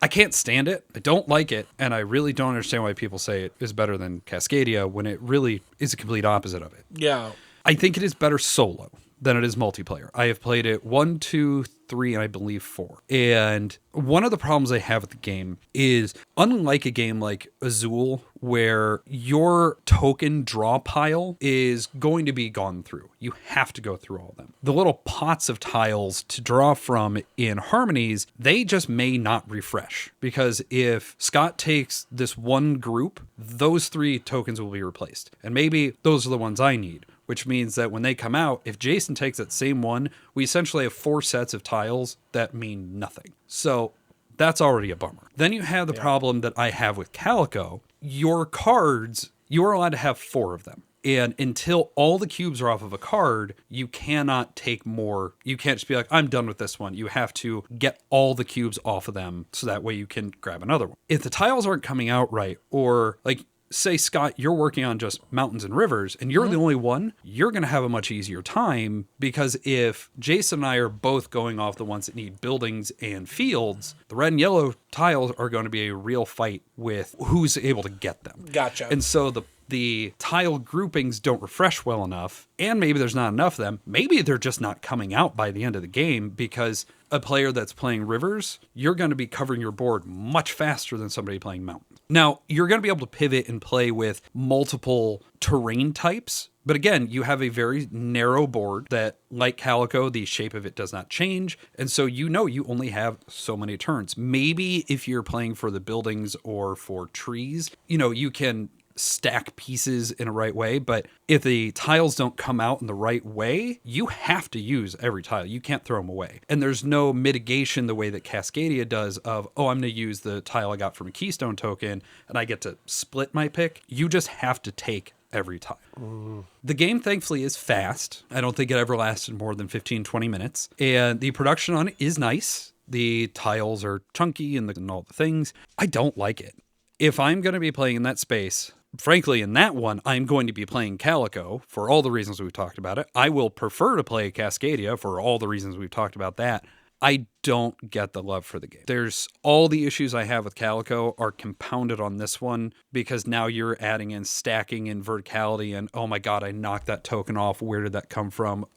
I can't stand it. I don't like it. And I really don't understand why people say it is better than Cascadia when it really is a complete opposite of it. Yeah. I think it is better solo than it is multiplayer. I have played it 1, 2, 3, and I believe 4. And one of the problems I have with the game is, unlike a game like Azul, where your token draw pile is going to be gone through. You have to go through all of them. The little pots of tiles to draw from in Harmonies, they just may not refresh. Because if Scott takes this one group, those 3 tokens will be replaced. And maybe those are the ones I need. Which means that when they come out, if Jason takes that same one, we essentially have 4 sets of tiles that mean nothing. So that's already a bummer. Then you have the problem that I have with Calico. Your cards, you are allowed to have 4 of them. And until all the cubes are off of a card, you cannot take more. You can't just be like, I'm done with this one. You have to get all the cubes off of them so that way you can grab another one. If the tiles aren't coming out right, or like, say, Scott, you're working on just mountains and rivers, and you're the only one, you're going to have a much easier time, because if Jason and I are both going off the ones that need buildings and fields, the red and yellow tiles are going to be a real fight with who's able to get them. Gotcha. And so the tile groupings don't refresh well enough, and maybe there's not enough of them. Maybe they're just not coming out by the end of the game, because a player that's playing rivers, you're going to be covering your board much faster than somebody playing mountains. Now, you're going to be able to pivot and play with multiple terrain types, but again, you have a very narrow board that, like Calico, the shape of it does not change, and so you only have so many turns. Maybe if you're playing for the buildings or for trees, you can stack pieces in a right way, but if the tiles don't come out in the right way, you have to use every tile. You can't throw them away. And there's no mitigation the way that Cascadia does of, I'm going to use the tile I got from a Keystone token and I get to split my pick. You just have to take every tile. The game, thankfully, is fast. I don't think it ever lasted more than 15, 20 minutes. And the production on it is nice. The tiles are chunky and all the things. I don't like it. If I'm going to be playing in that space, frankly, in that one, I'm going to be playing Calico for all the reasons we've talked about it. I will prefer to play Cascadia for all the reasons we've talked about that. I don't get the love for the game. There's all the issues I have with Calico are compounded on this one, because now you're adding in stacking and verticality and, oh my God, I knocked that token off. Where did that come from?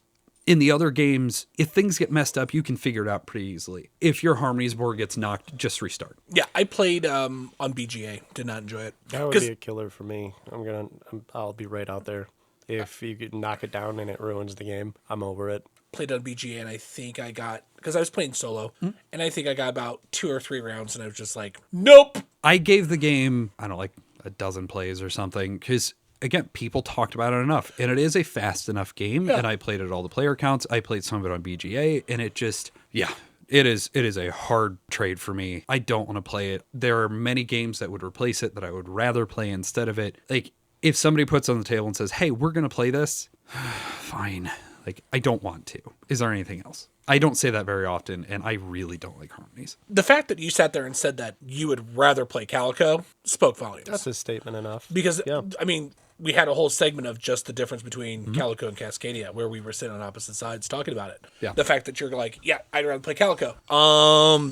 In the other games, if things get messed up, you can figure it out pretty easily. If your Harmonies board gets knocked, just restart. Yeah, I played on BGA. Did not enjoy it. That would be a killer for me. I'll be right out there. If you could knock it down and it ruins the game, I'm over it. Played on BGA, and I think I got, because I was playing solo, and I think I got about 2 or 3 rounds, and I was just like, nope. I gave the game, like a dozen plays or something, because again, people talked about it enough, and it is a fast enough game, and I played at all the player counts. I played some of it on BGA, and it just, it is a hard trade for me. I don't want to play it. There are many games that would replace it that I would rather play instead of it. Like, if somebody puts on the table and says, hey, we're going to play this, fine. Like, I don't want to. Is there anything else? I don't say that very often, and I really don't like harmonies. The fact that you sat there and said that you would rather play Calico spoke volumes. That's a statement enough. Because, Yeah. I mean, we had a whole segment of just the difference between Calico and Cascadia where we were sitting on opposite sides talking about it. Yeah. The fact that you're like, yeah, I'd rather play Calico.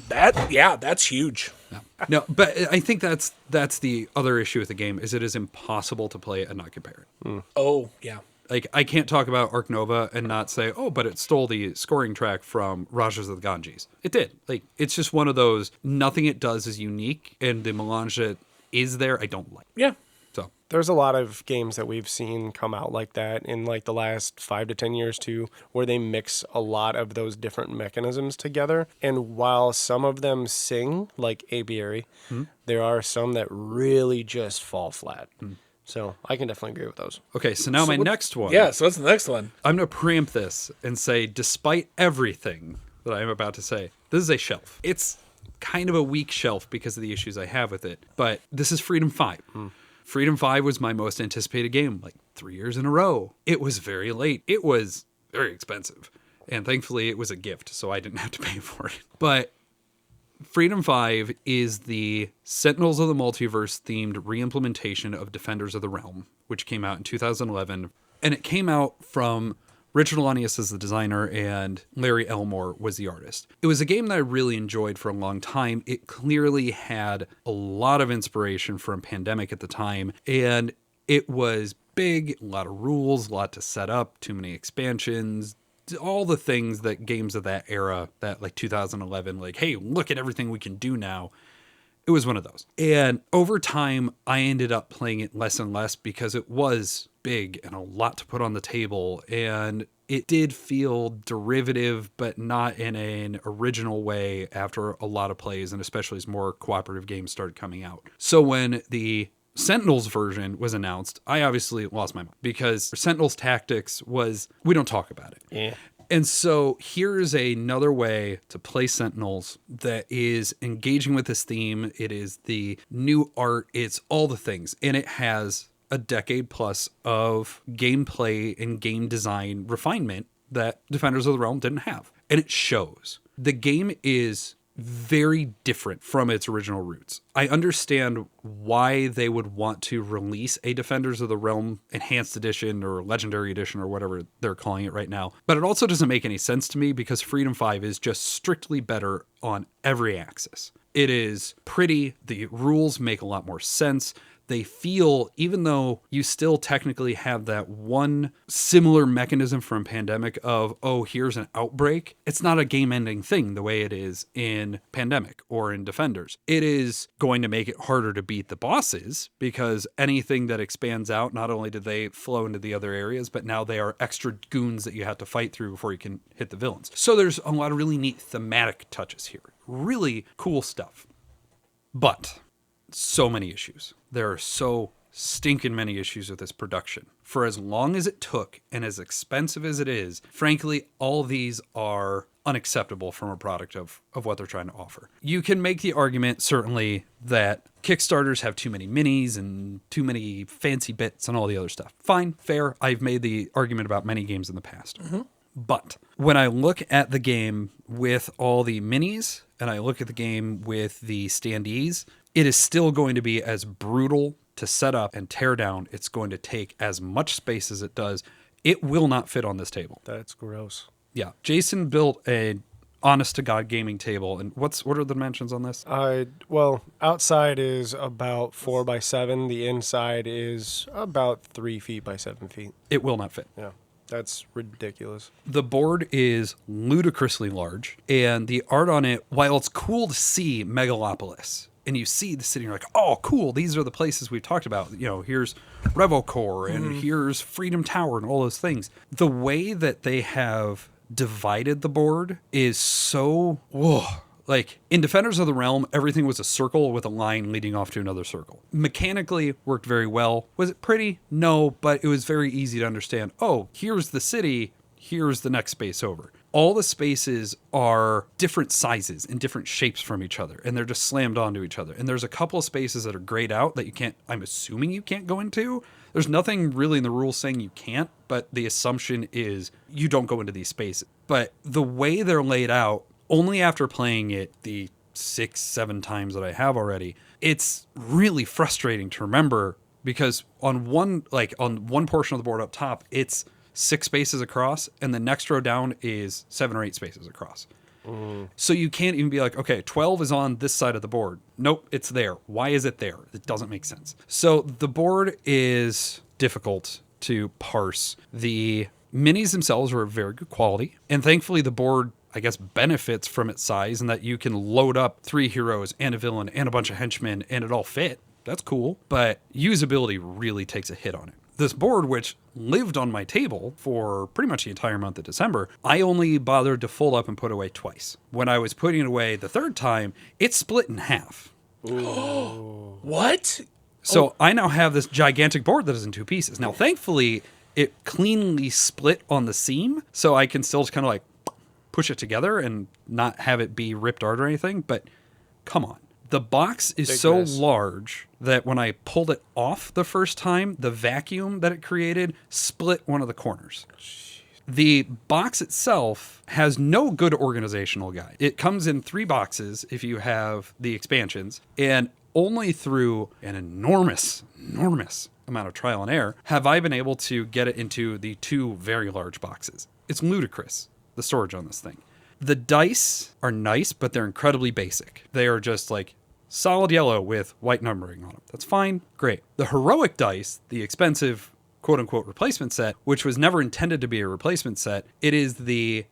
That's huge. Yeah. No, but I think that's the other issue with the game is it is impossible to play it and not compare it. Oh, yeah. Like, I can't talk about Arc Nova and not say, oh, but it stole the scoring track from Rajas of the Ganges. It did. Like, it's just one of those, nothing it does is unique, and the melange that is there, I don't like. Yeah. So, There's a lot of games that we've seen come out like that in like the last 5 to 10 years too, where they mix a lot of those different mechanisms together. And while some of them sing like apiary, there are some that really just fall flat. So I can definitely agree with those. okay, so now my next one. Yeah, so what's the next one? I'm going to preempt this and say, despite everything that I'm about to say, this is a shelf. It's kind of a weak shelf because of the issues I have with it, but this is Freedom 5. Freedom 5 was my most anticipated game, like 3 years in a row. It was very late. It was very expensive. And thankfully, it was a gift, so I didn't have to pay for it. But Freedom 5 is the Sentinels of the Multiverse themed reimplementation of Defenders of the Realm, which came out in 2011. And it came out from Richard Lanius as the designer and Larry Elmore was the artist. It was a game that I really enjoyed for a long time. It clearly had a lot of inspiration from Pandemic at the time, and it was big, a lot of rules, a lot to set up, too many expansions, all the things that games of that era, that like 2011, like, hey, look at everything we can do now. It was one of those. And over time, I ended up playing it less and less because it was big and a lot to put on the table. And it did feel derivative, but not in an original way after a lot of plays, and especially as more cooperative games started coming out. So when the Sentinels version was announced, I obviously lost my mind because Sentinels Tactics was, we don't talk about it. Yeah. And so here's another way to play Sentinels that is engaging with this theme. It is the new art. It's all the things. And it has a decade plus of gameplay and game design refinement that Defenders of the Realm didn't have. And it shows. The game is very different from its original roots. I understand why they would want to release a Defenders of the Realm Enhanced Edition or Legendary Edition or whatever they're calling it right now. But it also doesn't make any sense to me because Freedom 5 is just strictly better on every axis. It is pretty. The rules make a lot more sense. They feel, even though you still technically have that one similar mechanism from Pandemic of, oh, here's an outbreak, it's not a game-ending thing the way it is in Pandemic or in Defenders. It is going to make it harder to beat the bosses because anything that expands out, not only do they flow into the other areas, but now they are extra goons that you have to fight through before you can hit the villains. So there's a lot of really neat thematic touches here. Really cool stuff. But so many issues. There are so stinking many issues with this production. For as long as it took and as expensive as it is, frankly, all these are unacceptable from a product of what they're trying to offer. You can make the argument, certainly, that Kickstarters have too many minis and too many fancy bits and all the other stuff. Fine, fair. I've made the argument about many games in the past. But when I look at the game with all the minis and I look at the game with the standees, it is still going to be as brutal to set up and tear down. It's going to take as much space as it does. It will not fit on this table. That's gross. Yeah. Jason built a honest to God gaming table. And what are the dimensions on this? Well, outside is about 4 by 7. The inside is about 3 feet by 7 feet. It will not fit. Yeah. That's ridiculous. The board is ludicrously large, and the art on it, while it's cool to see Megalopolis, and you see the city, and you're like, oh, cool, these are the places we've talked about. You know, here's Revocore, and here's Freedom Tower, and all those things. The way that they have divided the board is so, whoa. Like, in Defenders of the Realm, everything was a circle with a line leading off to another circle. Mechanically, worked very well. Was it pretty? No, but it was very easy to understand. Oh, here's the city. Here's the next space over. all the spaces are different sizes and different shapes from each other, and they're just slammed onto each other. And there's a couple of spaces that are grayed out that you can't, I'm assuming you can't go into. There's nothing really in the rules saying you can't, but the assumption is you don't go into these spaces. But the way they're laid out, only after playing it the 6-7 times that I have already, it's really frustrating to remember, because on one portion of the board up top, it's 6 spaces across, and the next row down is 7 or 8 spaces across. So you can't even be like, okay, 12 is on this side of the board. Nope, it's there. Why is it there? It doesn't make sense. So the board is difficult to parse. The minis themselves are of very good quality, and thankfully the board, I guess, benefits from its size and that you can load up 3 heroes and a villain and a bunch of henchmen and it all fit. That's cool, but usability really takes a hit on it. This board, which lived on my table for pretty much the entire month of December, I only bothered to fold up and put away twice. When I was putting it away the third time, it split in half. What? So I now have this gigantic board that is in 2 pieces. Now, thankfully, it cleanly split on the seam, so I can still just kind of like push it together and not have it be ripped art or anything, but come on. The box is Big so mess. large that when I pulled it off the first time, the vacuum that it created split one of the corners. The box itself has no good organizational guide. It comes in 3 boxes if you have the expansions, and only through an enormous amount of trial and error have I been able to get it into the 2 very large boxes. It's ludicrous, the storage on this thing. The dice are nice, but they're incredibly basic. They are just like solid yellow with white numbering on them. That's fine. Great. The heroic dice, the expensive quote-unquote replacement set, which was never intended to be a replacement set, it is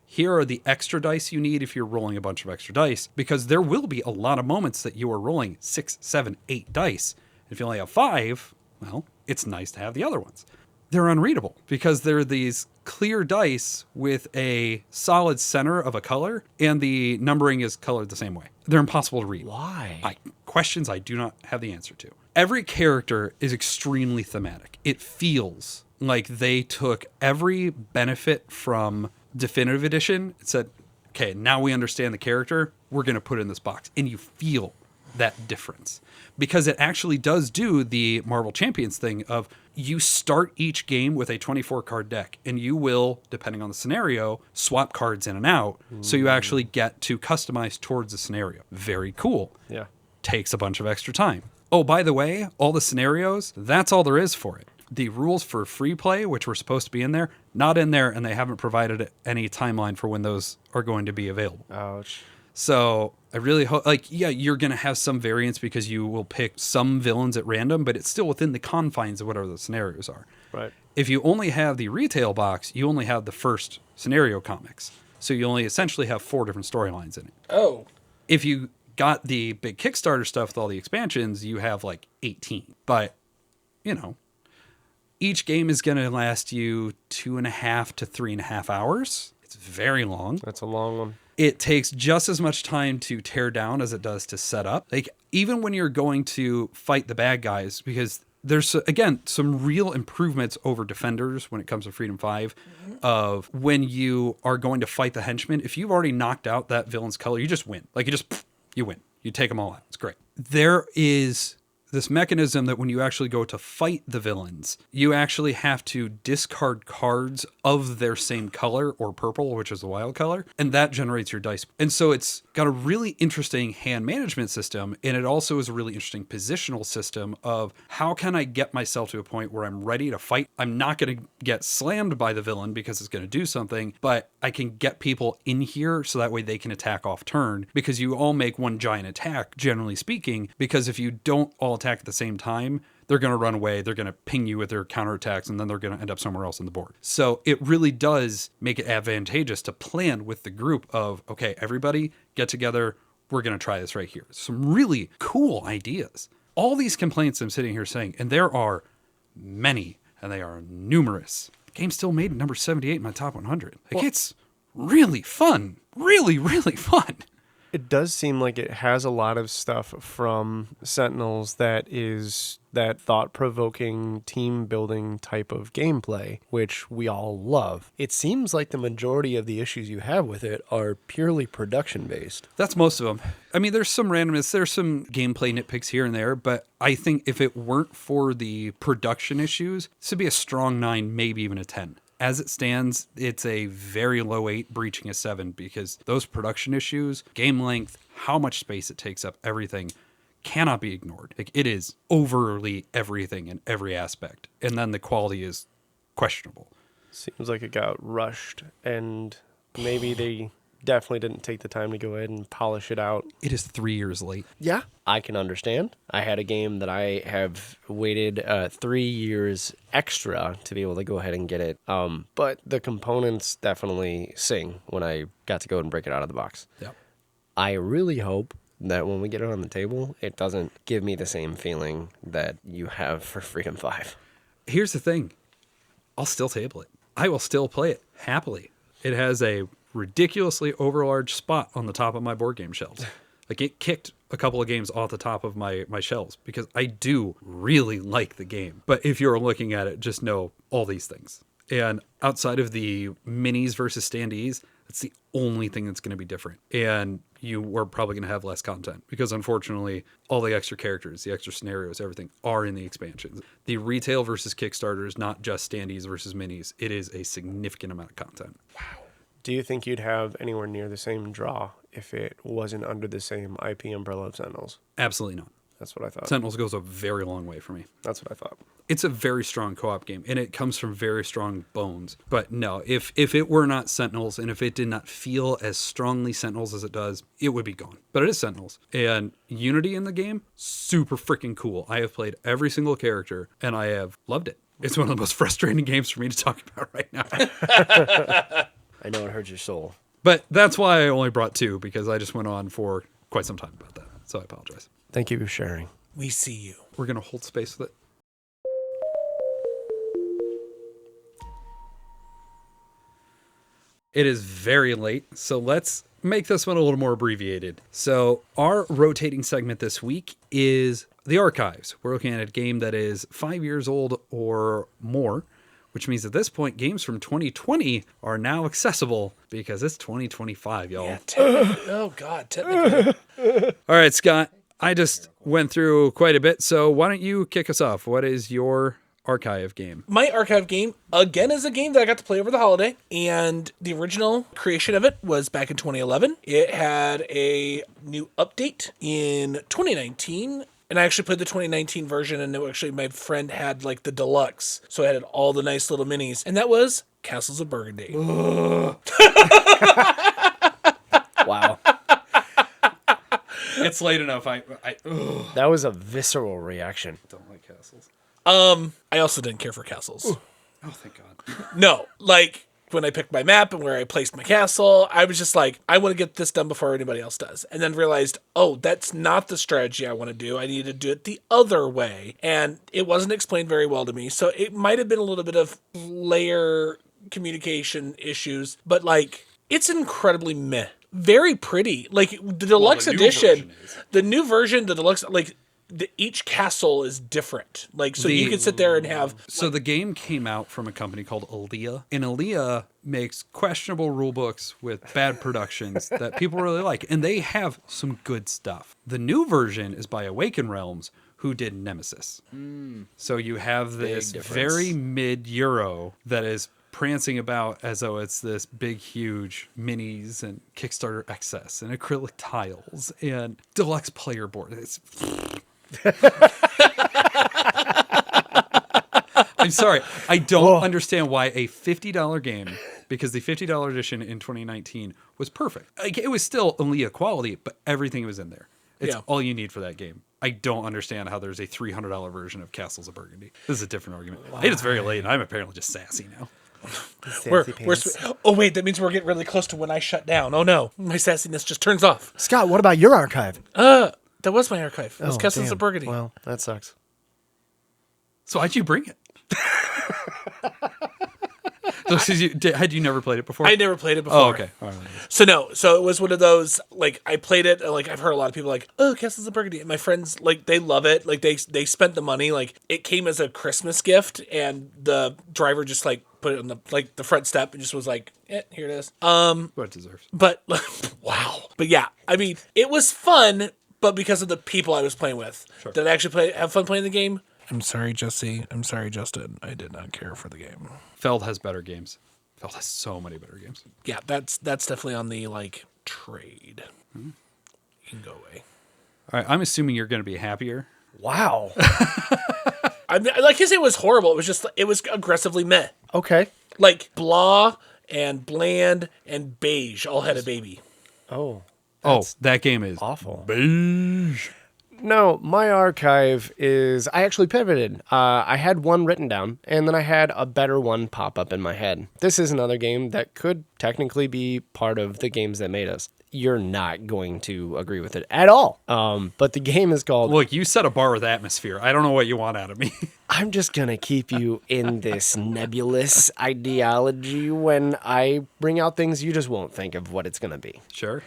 here are the extra dice you need if you're rolling a bunch of extra dice, because there will be a lot of moments that you are rolling 6, 7, 8 dice. If you only have 5, well, it's nice to have the other ones. They're unreadable because they're these clear dice with a solid center of a color, and the numbering is colored the same way. They're impossible to read. Why? Questions I do not have the answer to. Every character is extremely thematic. It feels like they took every benefit from Definitive Edition and said, okay, now we understand the character, we're going to put it in this box. And you feel that difference, because it actually does do the Marvel Champions thing of you start each game with a 24 card deck, and you will, depending on the scenario, swap cards in and out. So you actually get to customize towards the scenario. Very cool. Yeah. Takes a bunch of extra time. Oh, by the way, all the scenarios, that's all there is for it. The rules for free play, which were supposed to be in there, not in there, and they haven't provided any timeline for when those are going to be available. Ouch. So I really hope, you're going to have some variance because you will pick some villains at random, but it's still within the confines of whatever the scenarios are. Right. If you only have the retail box, you only have the first scenario comics. So you only essentially have 4 different storylines in it. Oh. If you got the big Kickstarter stuff with all the expansions, you have like 18. But, each game is going to last you 2.5 to 3.5 hours. It's very long. That's a long one. It takes just as much time to tear down as it does to set up. Like, even when you're going to fight the bad guys, because there's, again, some real improvements over Defenders when it comes to Freedom 5 of when you are going to fight the henchmen. If you've already knocked out that villain's color, you just win. Like, you win. You take them all out. It's great. There is this mechanism that when you actually go to fight the villains, you actually have to discard cards of their same color or purple, which is the wild color, and that generates your dice. And so it's got a really interesting hand management system, and it also is a really interesting positional system of how can I get myself to a point where I'm ready to fight. I'm not going to get slammed by the villain because it's going to do something, but I can get people in here so that way they can attack off turn, because you all make one giant attack, generally speaking, because if you don't all attack at the same time, they're going to run away, they're going to ping you with their counterattacks, and then they're going to end up somewhere else on the board. So it really does make it advantageous to plan with the group of, okay, everybody get together, we're going to try this right here. Some really cool ideas. All these complaints I'm sitting here saying, and there are many, and they are numerous. The game still made number 78 in my top 100. It's really fun. Really, really fun. It does seem like it has a lot of stuff from Sentinels that is that thought-provoking team-building type of gameplay, which we all love. It seems like the majority of the issues you have with it are purely production-based. That's most of them. I mean, there's some randomness, there's some gameplay nitpicks here and there, but I think if it weren't for the production issues, this would be a strong 9, maybe even a 10. As it stands, it's a very low 8, breaching a 7, because those production issues, game length, how much space it takes up, everything cannot be ignored. Like, it is overly everything in every aspect. And then the quality is questionable. Seems like it got rushed, and maybe they definitely didn't take the time to go ahead and polish it out. It is 3 years late. Yeah. I can understand. I had a game that I have waited 3 years extra to be able to go ahead and get it. But the components definitely sing when I got to go and break it out of the box. Yep. I really hope that when we get it on the table, it doesn't give me the same feeling that you have for Freedom 5. Here's the thing. I'll still table it. I will still play it happily. It has a ridiculously overlarge spot on the top of my board game shelves. Like, it kicked a couple of games off the top of my shelves because I do really like the game. But if you're looking at it, just know all these things. And outside of the minis versus standees, that's the only thing that's going to be different. And you are probably going to have less content because, unfortunately, all the extra characters, the extra scenarios, everything are in the expansions. The retail versus Kickstarter is not just standees versus minis. It is a significant amount of content. Wow. Do you think you'd have anywhere near the same draw if it wasn't under the same IP umbrella of Sentinels? Absolutely not. That's what I thought. Sentinels goes a very long way for me. That's what I thought. It's a very strong co-op game, and it comes from very strong bones. But no, if it were not Sentinels, and if it did not feel as strongly Sentinels as it does, it would be gone. But it is Sentinels. And Unity in the game, super freaking cool. I have played every single character, and I have loved it. It's one of the most frustrating games for me to talk about right now. I know it hurts your soul. But that's why I only brought 2, because I just went on for quite some time about that. So I apologize. Thank you for sharing. We see you. We're going to hold space with it. It is very late, so let's make this one a little more abbreviated. So our rotating segment this week is the archives. We're looking at a game that is 5 years old or more, which means at this point, games from 2020 are now accessible because it's 2025, y'all. Yeah, oh, God, technically. All right, Scott, I just went through quite a bit, so why don't you kick us off? What is your archive game? My archive game, again, is a game that I got to play over the holiday, and the original creation of it was back in 2011. It had a new update in 2019, and I actually played the 2019 version, and actually my friend had like the deluxe, so it had all the nice little minis, and that was Castles of Burgundy. Wow. It's late enough. That was a visceral reaction. Don't like castles. I also didn't care for castles. Oh, thank God. No, like when I picked my map and where I placed my castle, I was just like, I want to get this done before anybody else does. And then realized, oh, that's not the strategy I want to do. I need to do it the other way. And it wasn't explained very well to me. So it might have been a little bit of layer communication issues, but like, it's incredibly meh. Very pretty. Like the deluxe edition, the new version, the deluxe, like each castle is different. Like, so you could sit there and have. So the game came out from a company called Aaliyah, and Aaliyah makes questionable rule books with bad productions that people really like, and they have some good stuff. The new version is by Awaken Realms, who did Nemesis. So you have this very mid-Euro that is prancing about as though it's this big, huge minis and Kickstarter excess and acrylic tiles and deluxe player board. It's... I'm sorry. I don't understand why a $50 game, because the $50 edition in 2019 was perfect. Like, it was still Aaliyah quality, but everything was in there. It's all you need for that game. I don't understand how there's a $300 version of Castles of Burgundy. This is a different argument. Wow. Hey, it's very late, and I'm apparently just sassy now. Oh wait, that means we're getting really close to when I shut down. Oh no, my sassiness just turns off. Scott, what about your archive? That was my archive. It was Castles of Burgundy. Well, that sucks. So why'd you bring it? Had you never played it before? I never played it before. Oh, okay. All right. So no, so it was one of those, like, I played it, like, I've heard a lot of people like, oh, Castles of Burgundy, and my friends, like, they love it, like, they spent the money, like, it came as a Christmas gift, and the driver just, like, put it on the, like, the front step, and just was like, here it is. What it deserves. But, wow. But yeah, I mean, it was fun, but because of the people I was playing with. Sure. Did I actually have fun playing the game? I'm sorry, Jesse. I'm sorry, Justin. I did not care for the game. Feld has better games. Feld has so many better games. Yeah, that's definitely on the, like, trade. You can go away. All right, I'm assuming you're going to be happier. Wow. I mean, like I say, it was horrible. It was just, it was aggressively meh. Okay. Like, blah and bland and beige all had a baby. Oh. That game is Awful. beige. No, my archive is, I actually pivoted. I had one written down, and then I had a better one pop up in my head. This is another game that could technically be part of the games that made us. You're not going to agree with it at all. But the game is called... Look, you set a bar with atmosphere. I don't know what you want out of me. I'm just going to keep you in this nebulous ideology. When I bring out things, you just won't think of what it's going to be. Sure.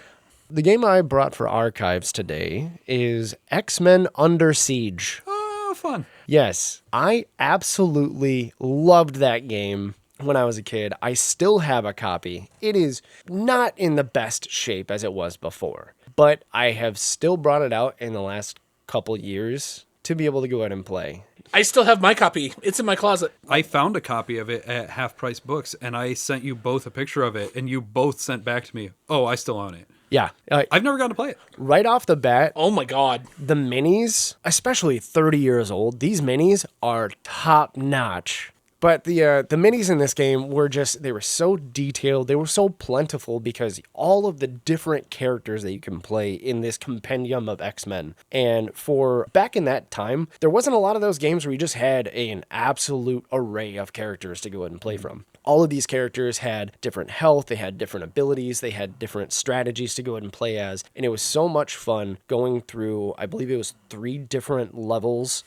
The game I brought for archives today is X-Men Under Siege. Oh, fun. Yes, I absolutely loved that game when I was a kid. I still have a copy. It is not in the best shape as it was before, but I have still brought it out in the last couple years to be able to go ahead and play. I still have my copy. It's in my closet. I found a copy of it at Half Price Books, and I sent you both a picture of it, and you both sent back to me, oh, I still own it. Yeah. I've never gotten to play it. Right off the bat, Oh my God. the minis, especially 30 years old, these minis are top notch. But the minis in this game were just, they were so detailed, they were so plentiful because all of the different characters that you can play in this compendium of X-Men. And for back in that time, there wasn't a lot of those games where you just had an absolute array of characters to go ahead and play from. All of these characters had different health, they had different abilities, they had different strategies to go ahead and play as. And it was so much fun going through, I believe it was 3 different levels.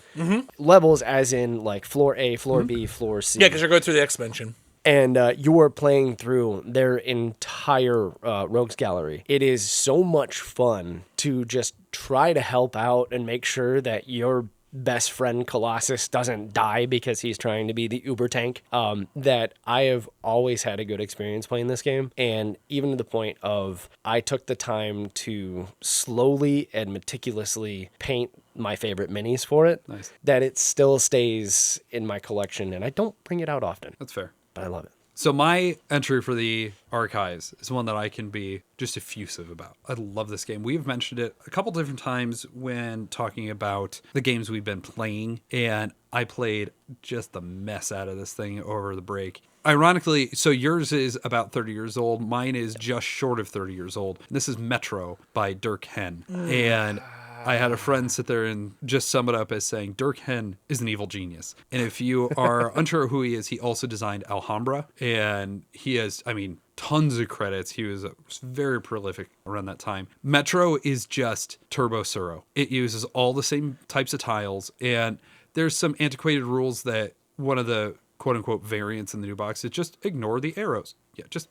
Levels as in like floor A, floor B, floor C. Yeah, because you're going through the X-Mention. And you are playing through their entire rogues gallery. It is so much fun to just try to help out and make sure that your best friend Colossus doesn't die because he's trying to be the uber tank. That I have always had a good experience playing this game, and even to the point of I took the time to slowly and meticulously paint my favorite minis for it. Nice. That it still stays in my collection, and I don't bring it out often, That's fair. but I love it. So my entry for the archives is one that I can be just effusive about. I love this game. We've mentioned it a couple different times when talking about the games we've been playing, and I played just the mess out of this thing over the break. Ironically, so yours is about 30 years old. Mine is just short of 30 years old. This is Metro by Dirk Henn. And I had a friend sit there and just sum it up as saying, Dirk Henn is an evil genius. And if you are unsure who he is, he also designed Alhambra. And he has, I mean, tons of credits. He was very prolific around that time. Metro is just Turbo Suro. It uses all the same types of tiles. And there's some antiquated rules that one of the quote-unquote variants in the new box is just ignore the arrows. Yeah, just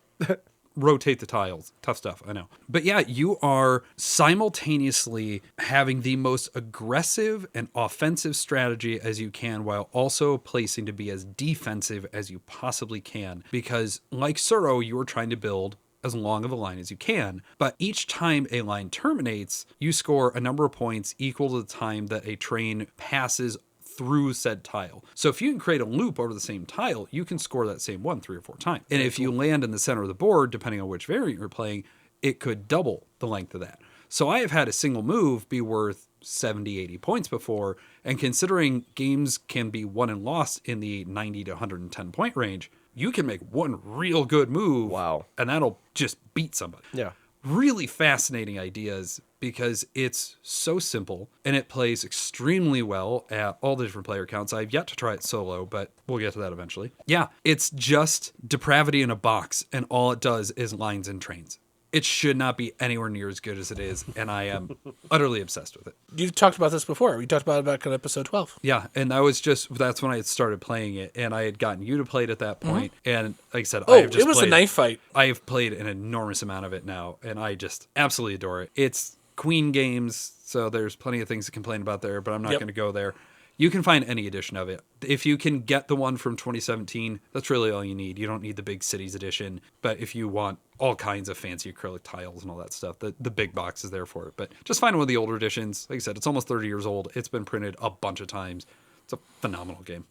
rotate the tiles. Tough stuff, I know. But yeah, you are simultaneously having the most aggressive and offensive strategy as you can, while also placing to be as defensive as you possibly can. Because like Suro, you are trying to build as long of a line as you can. But each time a line terminates, you score a number of points equal to the time that a train passes through said tile. So if you can create a loop over the same tile, you can score that same one 3 or 4 times. And if you land in the center of the board, depending on which variant you're playing, it could double the length of that. So I have had a single move be worth 70, 80 points before, and considering games can be won and lost in the 90 to 110 point range, you can make one real good move. Wow. And that'll just beat somebody. Yeah. Really fascinating ideas because it's so simple and it plays extremely well at all the different player counts. I've yet to try it solo, but we'll get to that eventually. Yeah, it's just depravity in a box, and all it does is lines and trains. It should not be anywhere near as good as it is, and I am utterly obsessed with it. You've talked about this before. We talked about it back on episode 12. Yeah, and that's when I had started playing it, and I had gotten you to play it at that point. And like I said, I have just it was a knife fight. I have played an enormous amount of it now, and I just absolutely adore it. It's Queen Games, so there's plenty of things to complain about there, but I'm not going to go there. You can find any edition of it. If you can get the one from 2017, that's really all you need. You don't need the big cities edition. But if you want all kinds of fancy acrylic tiles and all that stuff, the big box is there for it. But just find one of the older editions. Like I said, it's almost 30 years old. It's been printed a bunch of times. It's a phenomenal game.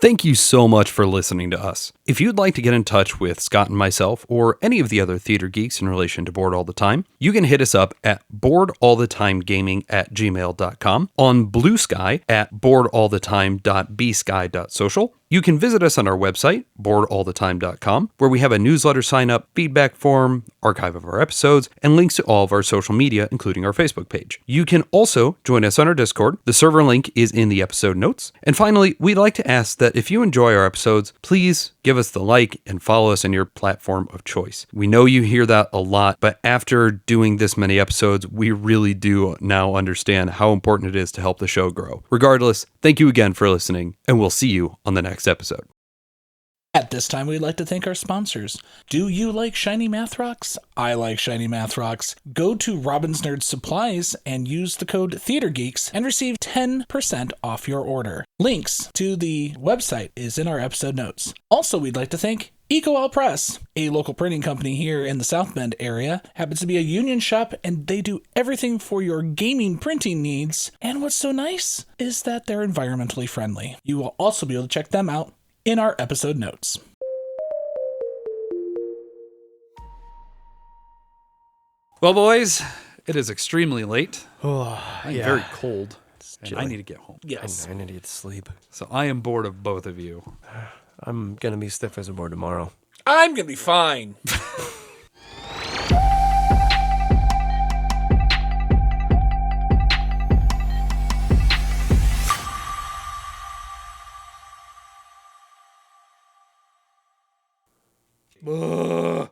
Thank you so much for listening to us. If you'd like to get in touch with Scott and myself or any of the other theater geeks in relation to Board All the Time, you can hit us up at boardallthetimegaming@gmail.com, on Blue Sky at boardallthetime.bsky.social. You can visit us on our website, boardallthetime.com, where we have a newsletter sign up, feedback form, archive of our episodes, and links to all of our social media, including our Facebook page. You can also join us on our Discord. The server link is in the episode notes. And finally, we'd like to ask that if you enjoy our episodes, please give us the like and follow us on your platform of choice. We know you hear that a lot, but after doing this many episodes, we really do now understand how important it is to help the show grow. Regardless, thank you again for listening, and we'll see you on the next episode. At this time, we'd like to thank our sponsors. Do you like shiny math rocks? I like shiny math rocks. Go to Robin's Nerd Supplies and use the code TheaterGeeks and receive 10% off your order. Links to the website is in our episode notes. Also, we'd like to thank EcoAll Press, a local printing company here in the South Bend area. Happens to be a union shop, and they do everything for your gaming printing needs. And what's so nice is that they're environmentally friendly. You will also be able to check them out in our episode notes. Well, boys, it is extremely late. Oh, I'm very cold, and chilly. I need to get home. Yes. I need to get to sleep. So I am bored of both of you. I'm going to be stiff as a board tomorrow. I'm going to be fine.